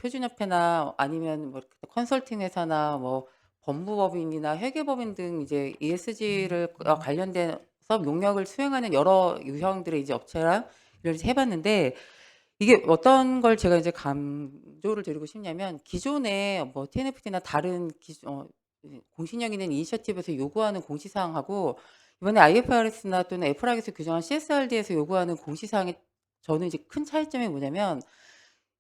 표준협회나 아니면 뭐 컨설팅 회사나 뭐 법무법인이나 회계법인 등 이제 ESG를 관련돼서 용역을 수행하는 여러 유형들의 이제 업체랑 이걸 해봤는데 이게 어떤 걸 제가 이제 강조를 드리고 싶냐면 기존에 뭐 TNFD나 다른 공신력 있는 이니셔티브에서 요구하는 공시사항하고 이번에 IFRS나 또는 에프락에서 규정한 CSRD에서 요구하는 공시사항의 저는 이제 큰 차이점이 뭐냐면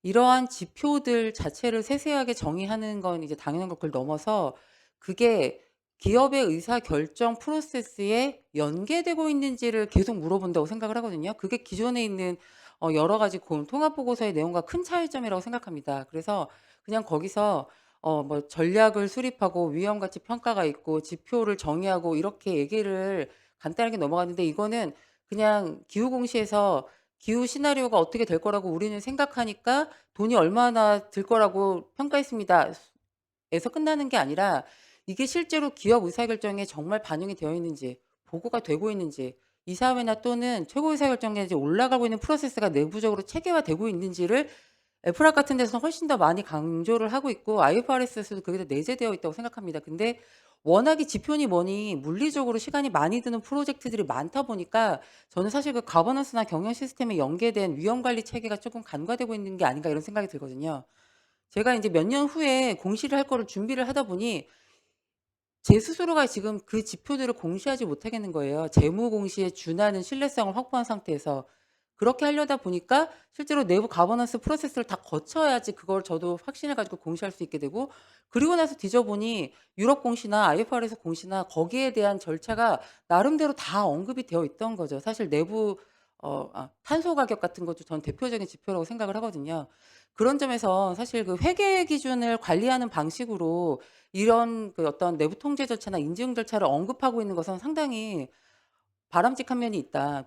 이러한 지표들 자체를 세세하게 정의하는 건 이제 당연한 걸 넘어서 그게 기업의 의사결정 프로세스에 연계되고 있는지를 계속 물어본다고 생각을 하거든요. 그게 기존에 있는 여러 가지 통합보고서의 내용과 큰 차이점이라고 생각합니다. 그래서 그냥 거기서 뭐 전략을 수립하고 위험가치 평가가 있고 지표를 정의하고 이렇게 얘기를 간단하게 넘어갔는데 이거는 그냥 기후공시에서 기후 시나리오가 어떻게 될 거라고 우리는 생각하니까 돈이 얼마나 들 거라고 평가했습니다. 에서 끝나는 게 아니라 이게 실제로 기업 의사결정에 정말 반영이 되어 있는지 보고가 되고 있는지 이사회나 또는 최고의사결정에 이제 올라가고 있는 프로세스가 내부적으로 체계화되고 있는지를 에프락 같은 데서는 훨씬 더 많이 강조를 하고 있고 IFRS에서도 그게 다 내재되어 있다고 생각합니다. 근데 워낙에 지표니 뭐니 물리적으로 시간이 많이 드는 프로젝트들이 많다 보니까 저는 사실 그 가버넌스나 경영 시스템에 연계된 위험관리 체계가 조금 간과되고 있는 게 아닌가 이런 생각이 들거든요. 제가 이제 몇 년 후에 공시를 할 거를 준비를 하다 보니 제 스스로가 지금 그 지표들을 공시하지 못하겠는 거예요. 재무 공시에 준하는 신뢰성을 확보한 상태에서. 그렇게 하려다 보니까 실제로 내부 가버넌스 프로세스를 다 거쳐야지 그걸 저도 확신을 가지고 공시할 수 있게 되고 그리고 나서 뒤져보니 유럽 공시나 IFRS 공시나 거기에 대한 절차가 나름대로 다 언급이 되어 있던 거죠. 사실 내부 탄소 가격 같은 것도 전 대표적인 지표라고 생각을 하거든요. 그런 점에서 사실 그 회계 기준을 관리하는 방식으로 이런 그 어떤 내부 통제 절차나 인증 절차를 언급하고 있는 것은 상당히 바람직한 면이 있다.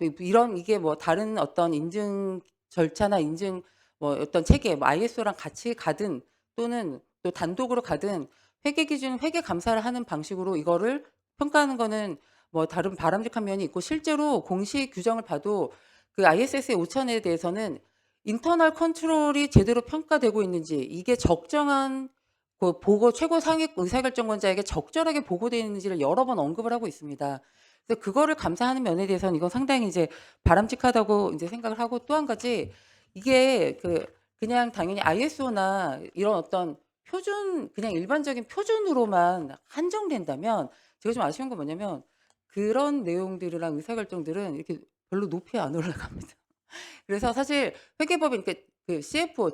이게 뭐 다른 어떤 인증 절차나 인증 뭐 어떤 체계, 뭐 ISO랑 같이 가든 또는 또 단독으로 가든 회계 기준, 회계 감사를 하는 방식으로 이거를 평가하는 거는 뭐 다른 바람직한 면이 있고 실제로 공시 규정을 봐도 그 ISSA 5000에 대해서는 인터널 컨트롤이 제대로 평가되고 있는지 이게 적정한 그 최고 상위 의사결정권자에게 적절하게 보고되어 있는지를 여러 번 언급을 하고 있습니다. 그래서 그거를 감사하는 면에 대해서는 이건 상당히 이제 바람직하다고 이제 생각을 하고 또 한 가지 이게 그냥 당연히 ISO나 이런 어떤 표준 그냥 일반적인 표준으로만 한정된다면 제가 좀 아쉬운 건 뭐냐면 그런 내용들이랑 의사결정들은 이렇게 별로 높이 안 올라갑니다. 그래서 사실 회계법인 그 CFO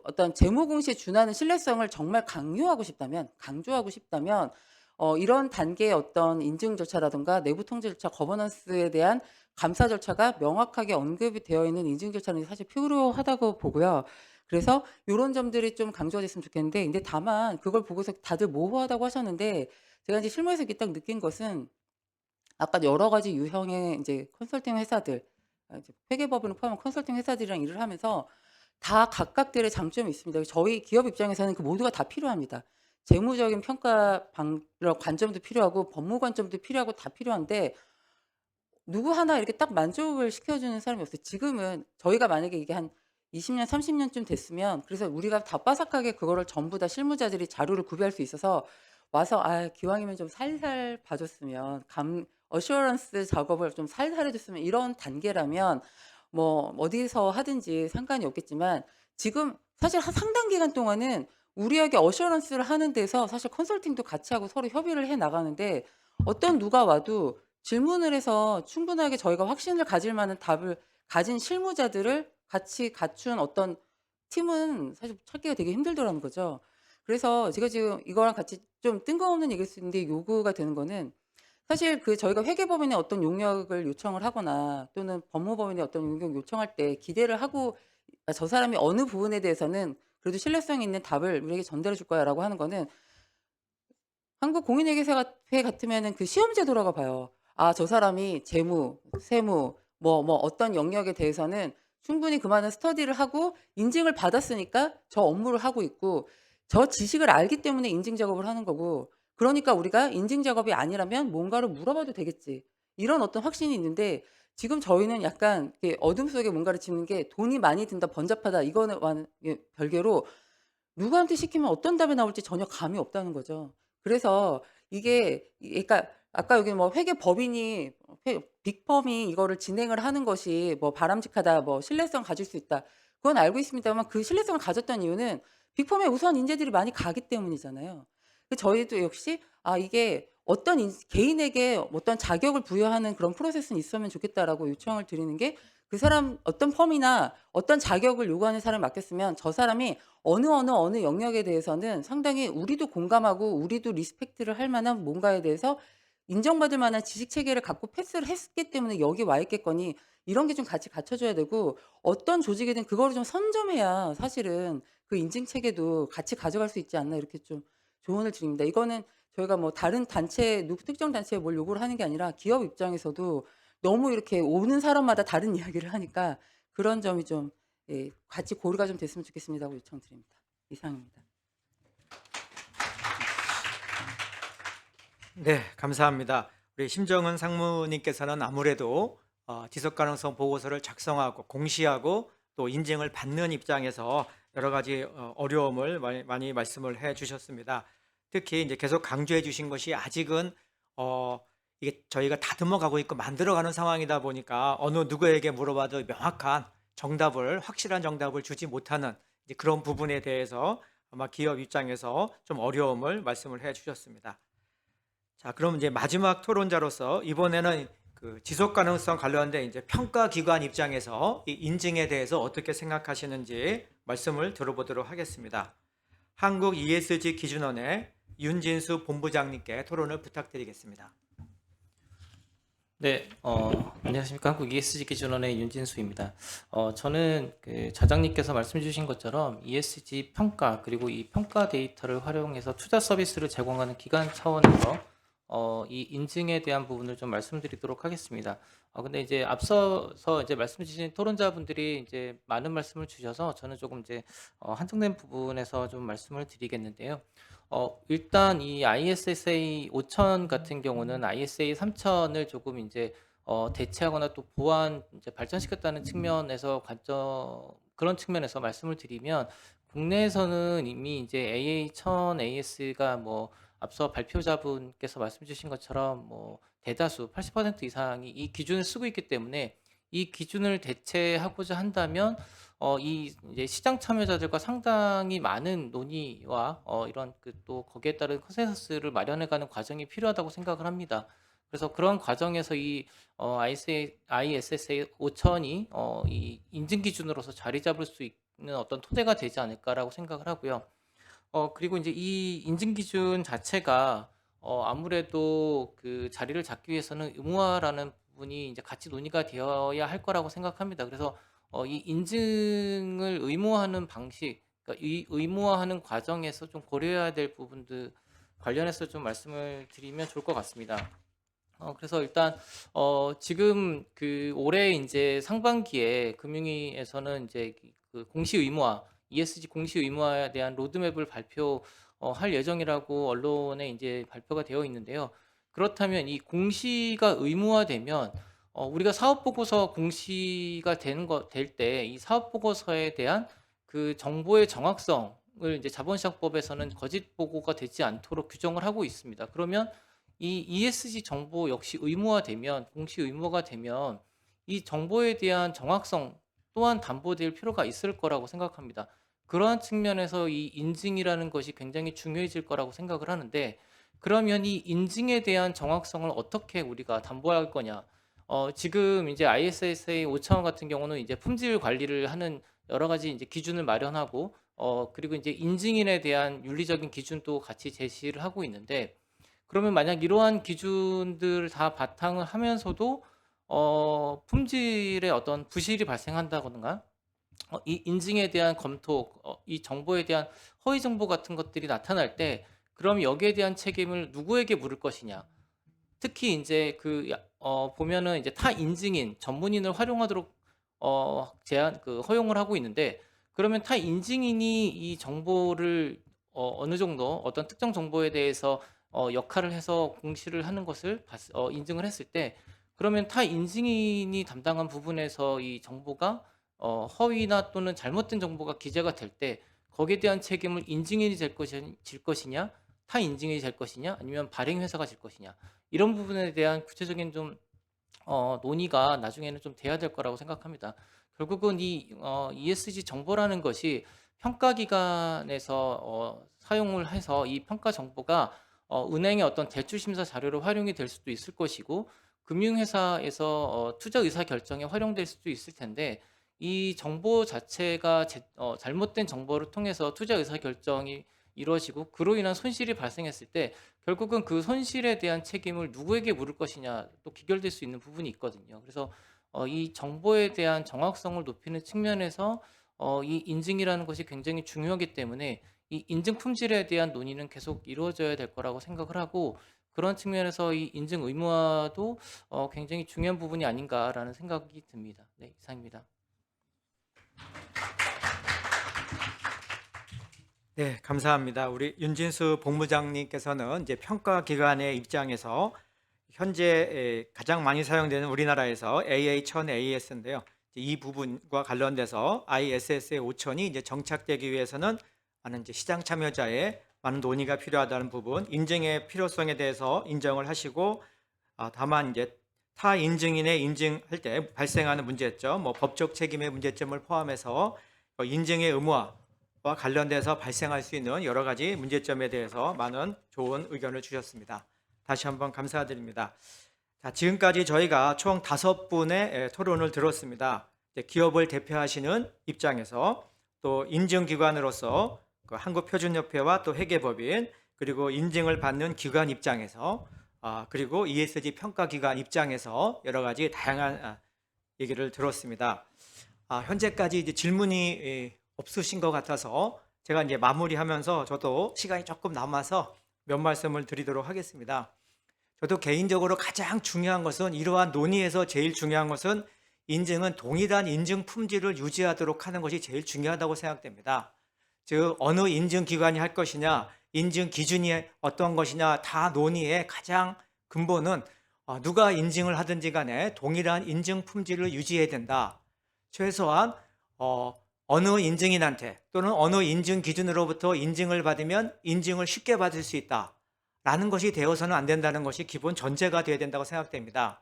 어떤 재무 공시에 준하는 신뢰성을 정말 강조하고 싶다면 이런 단계의 어떤 인증 절차라든가 내부 통제 절차, 거버넌스에 대한 감사 절차가 명확하게 언급이 되어 있는 인증 절차는 사실 필요하다고 보고요. 그래서 요런 점들이 좀 강조됐으면 좋겠는데 근데 다만 그걸 보고서 다들 모호하다고 하셨는데 제가 이제 실무에서 이렇게 딱 느낀 것은 아까 여러 가지 유형의 이제 컨설팅 회사들, 이제 회계법인을 포함한 컨설팅 회사들이랑 일을 하면서 다 각각들의 장점이 있습니다. 저희 기업 입장에서는 그 모두가 다 필요합니다. 재무적인 평가 관점도 필요하고 법무 관점도 필요하고 다 필요한데 누구 하나 이렇게 딱 만족을 시켜주는 사람이 없어요. 지금은 저희가 만약에 이게 한 20년, 30년쯤 됐으면 그래서 우리가 다 빠삭하게 그거를 전부 다 실무자들이 자료를 구비할 수 있어서 와서 기왕이면 좀 살살 봐줬으면 어슈어런스 작업을 좀 살살 해줬으면 이런 단계라면 뭐 어디서 하든지 상관이 없겠지만 지금 사실 한 상당 기간 동안은 우리에게 어슈어런스를 하는 데서 사실 컨설팅도 같이 하고 서로 협의를 해 나가는데 어떤 누가 와도 질문을 해서 충분하게 저희가 확신을 가질 만한 답을 가진 실무자들을 같이 갖춘 어떤 팀은 사실 찾기가 되게 힘들더라는 거죠. 그래서 제가 지금 이거랑 같이 좀 뜬금없는 얘기일 수 있는데 요구가 되는 거는 사실 저희가 회계법인의 어떤 용역을 요청을 하거나 또는 법무법인의 어떤 용역 요청할 때 기대를 하고 저 사람이 어느 부분에 대해서는 그래도 신뢰성 있는 답을 우리에게 전달해 줄 거야라고 하는 거는 한국공인회계사회 같으면은 그 시험 제도라고 봐요. 저 사람이 재무, 세무, 뭐 어떤 영역에 대해서는 충분히 그만한 스터디를 하고 인증을 받았으니까 저 업무를 하고 있고 저 지식을 알기 때문에 인증 작업을 하는 거고 그러니까 우리가 인증 작업이 아니라면 뭔가를 물어봐도 되겠지. 이런 어떤 확신이 있는데 지금 저희는 약간 이렇게 어둠 속에 뭔가를 짓는 게 돈이 많이 든다, 번잡하다 이거는 별개로 누구한테 시키면 어떤 답이 나올지 전혀 감이 없다는 거죠. 그래서 그러니까 아까 여기 뭐 회계법인이 빅펌이 이거를 진행을 하는 것이 뭐 바람직하다, 뭐 신뢰성 가질 수 있다. 그건 알고 있습니다만 그 신뢰성을 가졌던 이유는 빅펌에 우선 인재들이 많이 가기 때문이잖아요. 저희도 역시 이게 어떤 개인에게 어떤 자격을 부여하는 그런 프로세스는 있으면 좋겠다라고 요청을 드리는 게 그 사람 어떤 펌이나 어떤 자격을 요구하는 사람을 맡겼으면 저 사람이 어느 영역에 대해서는 상당히 우리도 공감하고 우리도 리스펙트를 할 만한 뭔가에 대해서 인정받을 만한 지식 체계를 갖고 패스를 했기 때문에 여기 와 있겠거니 이런 게 좀 같이 갖춰져야 되고 어떤 조직이든 그거를 좀 선점해야 사실은 그 인증 체계도 같이 가져갈 수 있지 않나 이렇게 좀 조언을 드립니다. 이거는 저희가 뭐 다른 단체, 특정 단체에 뭘 요구를 하는 게 아니라 기업 입장에서도 너무 이렇게 오는 사람마다 다른 이야기를 하니까 그런 점이 좀 같이 고려가 좀 됐으면 좋겠습니다고 요청드립니다. 이상입니다. 네, 감사합니다. 우리 심정은 상무님께서는 아무래도 지속 가능성 보고서를 작성하고 공시하고 또 인증을 받는 입장에서 여러 가지 어려움을 많이 말씀을 해 주셨습니다. 특히 이제 계속 강조해 주신 것이 아직은 이게 저희가 다듬어 가고 있고 만들어가는 상황이다 보니까 어느 누구에게 물어봐도 명확한 정답을 확실한 정답을 주지 못하는 이제 그런 부분에 대해서 아마 기업 입장에서 좀 어려움을 말씀을 해 주셨습니다. 자, 그럼 이제 마지막 토론자로서 이번에는 그 지속 가능성 관련된 이제 평가 기관 입장에서 이 인증에 대해서 어떻게 생각하시는지 말씀을 들어보도록 하겠습니다. 한국 ESG 기준원의 윤진수 본부장님께 토론을 부탁드리겠습니다. 네, 안녕하십니까. 한국 ESG 기준원의 윤진수입니다. 저는 그 자장님께서 말씀해 주신 것처럼 ESG 평가 그리고 이 평가 데이터를 활용해서 투자 서비스를 제공하는 기관 차원에서 이 인증에 대한 부분을 좀 말씀드리도록 하겠습니다. 근데 이제 앞서서 이제 말씀 주신 토론자분들이 이제 많은 말씀을 주셔서 저는 조금 이제 한정된 부분에서 좀 말씀을 드리겠는데요. 일단 이 ISSA 5000 같은 경우는 ISA 3000을 조금 이제 대체하거나 또 보완 이제 발전시켰다는 측면에서 그런 측면에서 말씀을 드리면 국내에서는 이미 이제 AA 1000 AS가 뭐 앞서 발표자분께서 말씀 주신 것처럼 뭐 대다수 80% 이상이 이 기준을 쓰고 있기 때문에 이 기준을 대체하고자 한다면 이 이제 시장 참여자들과 상당히 많은 논의와 이런 그 또 거기에 따른 컨센서스를 마련해가는 과정이 필요하다고 생각을 합니다. 그래서 그런 과정에서 이 ISSA 5000이 이 인증 기준으로서 자리 잡을 수 있는 어떤 토대가 되지 않을까라고 생각을 하고요. 그리고 이제 이 인증 기준 자체가 아무래도 그 자리를 잡기 위해서는 의무화라는 부분이 이제 같이 논의가 되어야 할 거라고 생각합니다. 그래서 이 인증을 의무화하는 방식, 그러니까 이 의무화하는 과정에서 좀 고려해야 될 부분들 관련해서 좀 말씀을 드리면 좋을 것 같습니다. 그래서 일단 지금 그 올해 이제 상반기에 금융위에서는 이제 그 공시 의무화, ESG 공시 의무화에 대한 로드맵을 발표할 예정이라고 언론에 이제 발표가 되어 있는데요. 그렇다면 이 공시가 의무화되면 우리가 사업 보고서 공시가 될 때 이 사업 보고서에 대한 그 정보의 정확성을 이제 자본시장법에서는 거짓 보고가 되지 않도록 규정을 하고 있습니다. 그러면 이 ESG 정보 역시 의무화되면 공시 의무화가 되면 이 정보에 대한 정확성 또한 담보될 필요가 있을 거라고 생각합니다. 그러한 측면에서 이 인증이라는 것이 굉장히 중요해질 거라고 생각을 하는데 그러면 이 인증에 대한 정확성을 어떻게 우리가 담보할 거냐? 지금 이제 ISSA 5000 같은 경우는 이제 품질 관리를 하는 여러 가지 이제 기준을 마련하고 그리고 이제 인증인에 대한 윤리적인 기준도 같이 제시를 하고 있는데 그러면 만약 이러한 기준들 다 바탕을 하면서도 품질의 어떤 부실이 발생한다거나 이 인증에 대한 검토, 이 정보에 대한 허위 정보 같은 것들이 나타날 때 그럼 여기에 대한 책임을 누구에게 물을 것이냐? 특히 이제 보면은 이제 타 인증인 전문인을 활용하도록 허용을 하고 있는데 그러면 타 인증인이 이 정보를 어느 정도 어떤 특정 정보에 대해서 역할을 해서 공시를 하는 것을 인증을 했을 때 그러면 타 인증인이 담당한 부분에서 이 정보가 허위나 또는 잘못된 정보가 기재가 될 때 거기에 대한 책임을 인증인이 질 것이냐 타 인증인이 질 것이냐 아니면 발행 회사가 질 것이냐 이런 부분에 대한 구체적인 좀 논의가 나중에는 좀 돼야 될 거라고 생각합니다. 결국은 이 ESG 정보라는 것이 평가기관에서 사용을 해서 이 평가 정보가 은행의 어떤 대출 심사 자료로 활용이 될 수도 있을 것이고 금융회사에서 투자 의사 결정에 활용될 수도 있을 텐데 이 정보 자체가 잘못된 정보를 통해서 투자 의사 결정이 이루어지고 그로 인한 손실이 발생했을 때 결국은 그 손실에 대한 책임을 누구에게 물을 것이냐 또 귀결될 수 있는 부분이 있거든요. 그래서 이 정보에 대한 정확성을 높이는 측면에서 이 인증이라는 것이 굉장히 중요하기 때문에 이 인증 품질에 대한 논의는 계속 이루어져야 될 거라고 생각을 하고 그런 측면에서 이 인증 의무화도 굉장히 중요한 부분이 아닌가라는 생각이 듭니다. 네, 이상입니다. 네, 감사합니다. 우리 윤진수 본부장님께서는 이제 평가 기관의 입장에서 현재 가장 많이 사용되는 우리나라에서 AA1000AS인데요. 이 부분과 관련돼서 ISSA 5000이 이제 정착되기 위해서는 많은 이제 시장 참여자의 많은 논의가 필요하다는 부분, 인증의 필요성에 대해서 인정을 하시고 다만 이제 타 인증인의 인증할 때 발생하는 문제점, 뭐 법적 책임의 문제점을 포함해서 인증의 의무화와 관련돼서 발생할 수 있는 여러 가지 문제점에 대해서 많은 좋은 의견을 주셨습니다. 다시 한번 감사드립니다. 자, 지금까지 저희가 총 5분의 토론을 들었습니다. 이제 기업을 대표하시는 입장에서 또 인증기관으로서 그 한국표준협회와 또 회계법인 그리고 인증을 받는 기관 입장에서 그리고 ESG 평가기관 입장에서 여러 가지 다양한 얘기를 들었습니다. 현재까지 이제 질문이 없으신 것 같아서 제가 이제 마무리하면서 저도 시간이 조금 남아서 몇 말씀을 드리도록 하겠습니다. 저도 개인적으로 가장 중요한 것은 이러한 논의에서 제일 중요한 것은 인증은 동일한 인증 품질을 유지하도록 하는 것이 제일 중요하다고 생각됩니다. 즉 어느 인증기관이 할 것이냐 인증 기준이 어떤 것이냐 다 논의의 가장 근본은 누가 인증을 하든지 간에 동일한 인증 품질을 유지해야 된다. 최소한 어느 인증인한테 또는 어느 인증 기준으로부터 인증을 받으면 인증을 쉽게 받을 수 있다 라는 것이 되어서는 안 된다는 것이 기본 전제가 되어야 된다고 생각됩니다.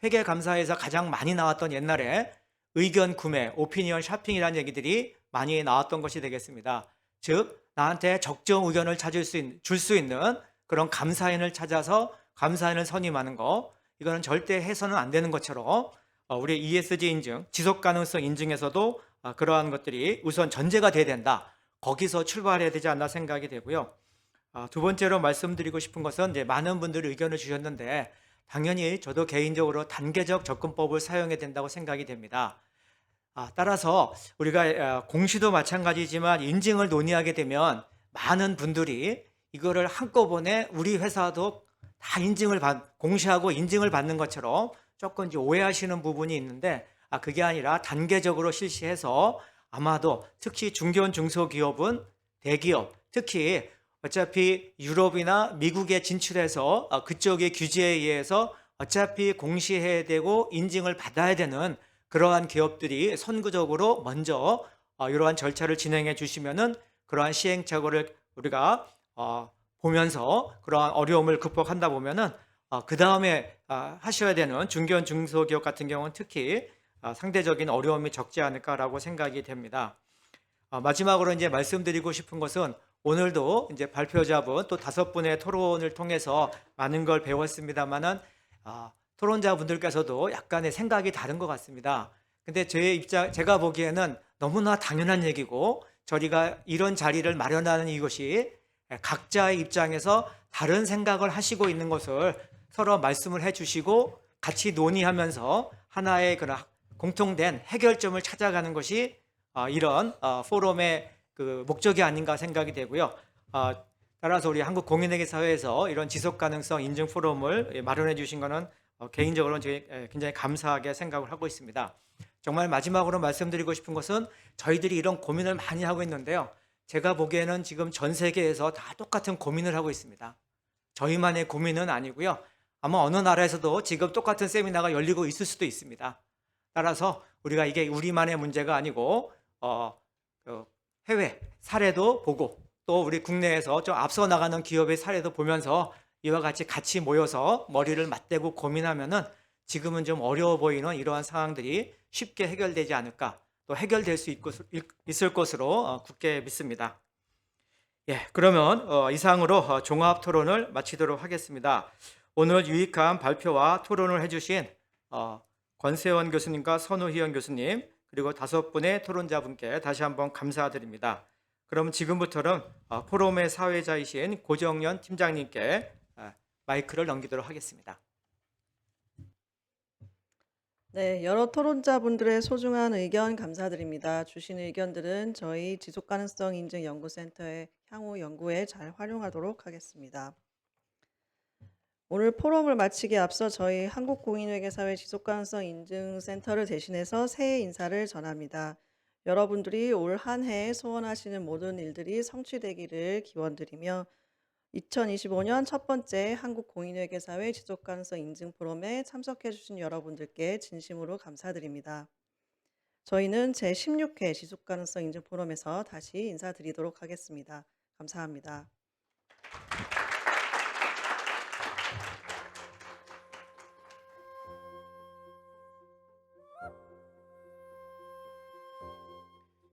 회계감사에서 가장 많이 나왔던 옛날에 의견 구매, 오피니언 쇼핑이라는 얘기들이 많이 나왔던 것이 되겠습니다. 즉 나한테 적정 의견을 줄 수 있는 그런 감사인을 찾아서 감사인을 선임하는 거, 이거는 절대 해서는 안 되는 것처럼 우리 ESG 인증, 지속 가능성 인증에서도 그러한 것들이 우선 전제가 돼야 된다. 거기서 출발해야 되지 않나 생각이 되고요. 두 번째로 말씀드리고 싶은 것은 이제 많은 분들이 의견을 주셨는데 당연히 저도 개인적으로 단계적 접근법을 사용해야 된다고 생각이 됩니다. 따라서 우리가 공시도 마찬가지지만 인증을 논의하게 되면 많은 분들이 이거를 한꺼번에 우리 회사도 다 공시하고 인증을 받는 것처럼 조금 이제 오해하시는 부분이 있는데 그게 아니라 단계적으로 실시해서 아마도 특히 중견 중소기업은 대기업, 특히 어차피 유럽이나 미국에 진출해서 그쪽의 규제에 의해서 어차피 공시해야 되고 인증을 받아야 되는 그러한 기업들이 선구적으로 먼저 이러한 절차를 진행해 주시면은 그러한 시행착오를 우리가 보면서 그러한 어려움을 극복한다 보면은 그 다음에 하셔야 되는 중견 중소기업 같은 경우는 특히 상대적인 어려움이 적지 않을까라고 생각이 됩니다. 마지막으로 이제 말씀드리고 싶은 것은 오늘도 이제 발표자분 또 5분의 토론을 통해서 많은 걸 배웠습니다만은 토론자분들께서도 약간의 생각이 다른 것 같습니다. 근데 제가 보기에는 너무나 당연한 얘기고 저희가 이런 자리를 마련하는 이것이 각자의 입장에서 다른 생각을 하시고 있는 것을 서로 말씀을 해주시고 같이 논의하면서 하나의 그런 공통된 해결점을 찾아가는 것이 이런 포럼의 그 목적이 아닌가 생각이 되고요. 따라서 우리 한국공인회계사회에서 이런 지속가능성 인증 포럼을 마련해 주신 것은 개인적으로는 굉장히 감사하게 생각을 하고 있습니다. 정말 마지막으로 말씀드리고 싶은 것은 저희들이 이런 고민을 많이 하고 있는데요. 제가 보기에는 지금 전 세계에서 다 똑같은 고민을 하고 있습니다. 저희만의 고민은 아니고요. 아마 어느 나라에서도 지금 똑같은 세미나가 열리고 있을 수도 있습니다. 따라서 우리가 이게 우리만의 문제가 아니고 해외 사례도 보고 또 우리 국내에서 좀 앞서 나가는 기업의 사례도 보면서 이와 같이 모여서 머리를 맞대고 고민하면은 지금은 좀 어려워 보이는 이러한 상황들이 쉽게 해결되지 않을까, 또 해결될 수 있을 것으로 굳게 믿습니다. 예, 그러면 이상으로 종합 토론을 마치도록 하겠습니다. 오늘 유익한 발표와 토론을 해주신 권세원 교수님과 선우희연 교수님 그리고 5분의 토론자분께 다시 한번 감사드립니다. 그럼 지금부터는 포럼의 사회자이신 고정연 팀장님께 마이크를 넘기도록 하겠습니다. 네, 여러 토론자분들의 소중한 의견 감사드립니다. 주신 의견들은 저희 지속가능성 인증 연구센터의 향후 연구에 잘 활용하도록 하겠습니다. 오늘 포럼을 마치기에 앞서 저희 한국공인회계사회 지속가능성 인증센터를 대신해서 새해 인사를 전합니다. 여러분들이 올 한 해 소원하시는 모든 일들이 성취되기를 기원드리며 2025년 첫 번째 한국공인회계사회 지속가능성 인증 포럼에 참석해 주신 여러분들께 진심으로 감사드립니다. 저희는 제16회 지속가능성 인증 포럼에서 다시 인사드리도록 하겠습니다. 감사합니다.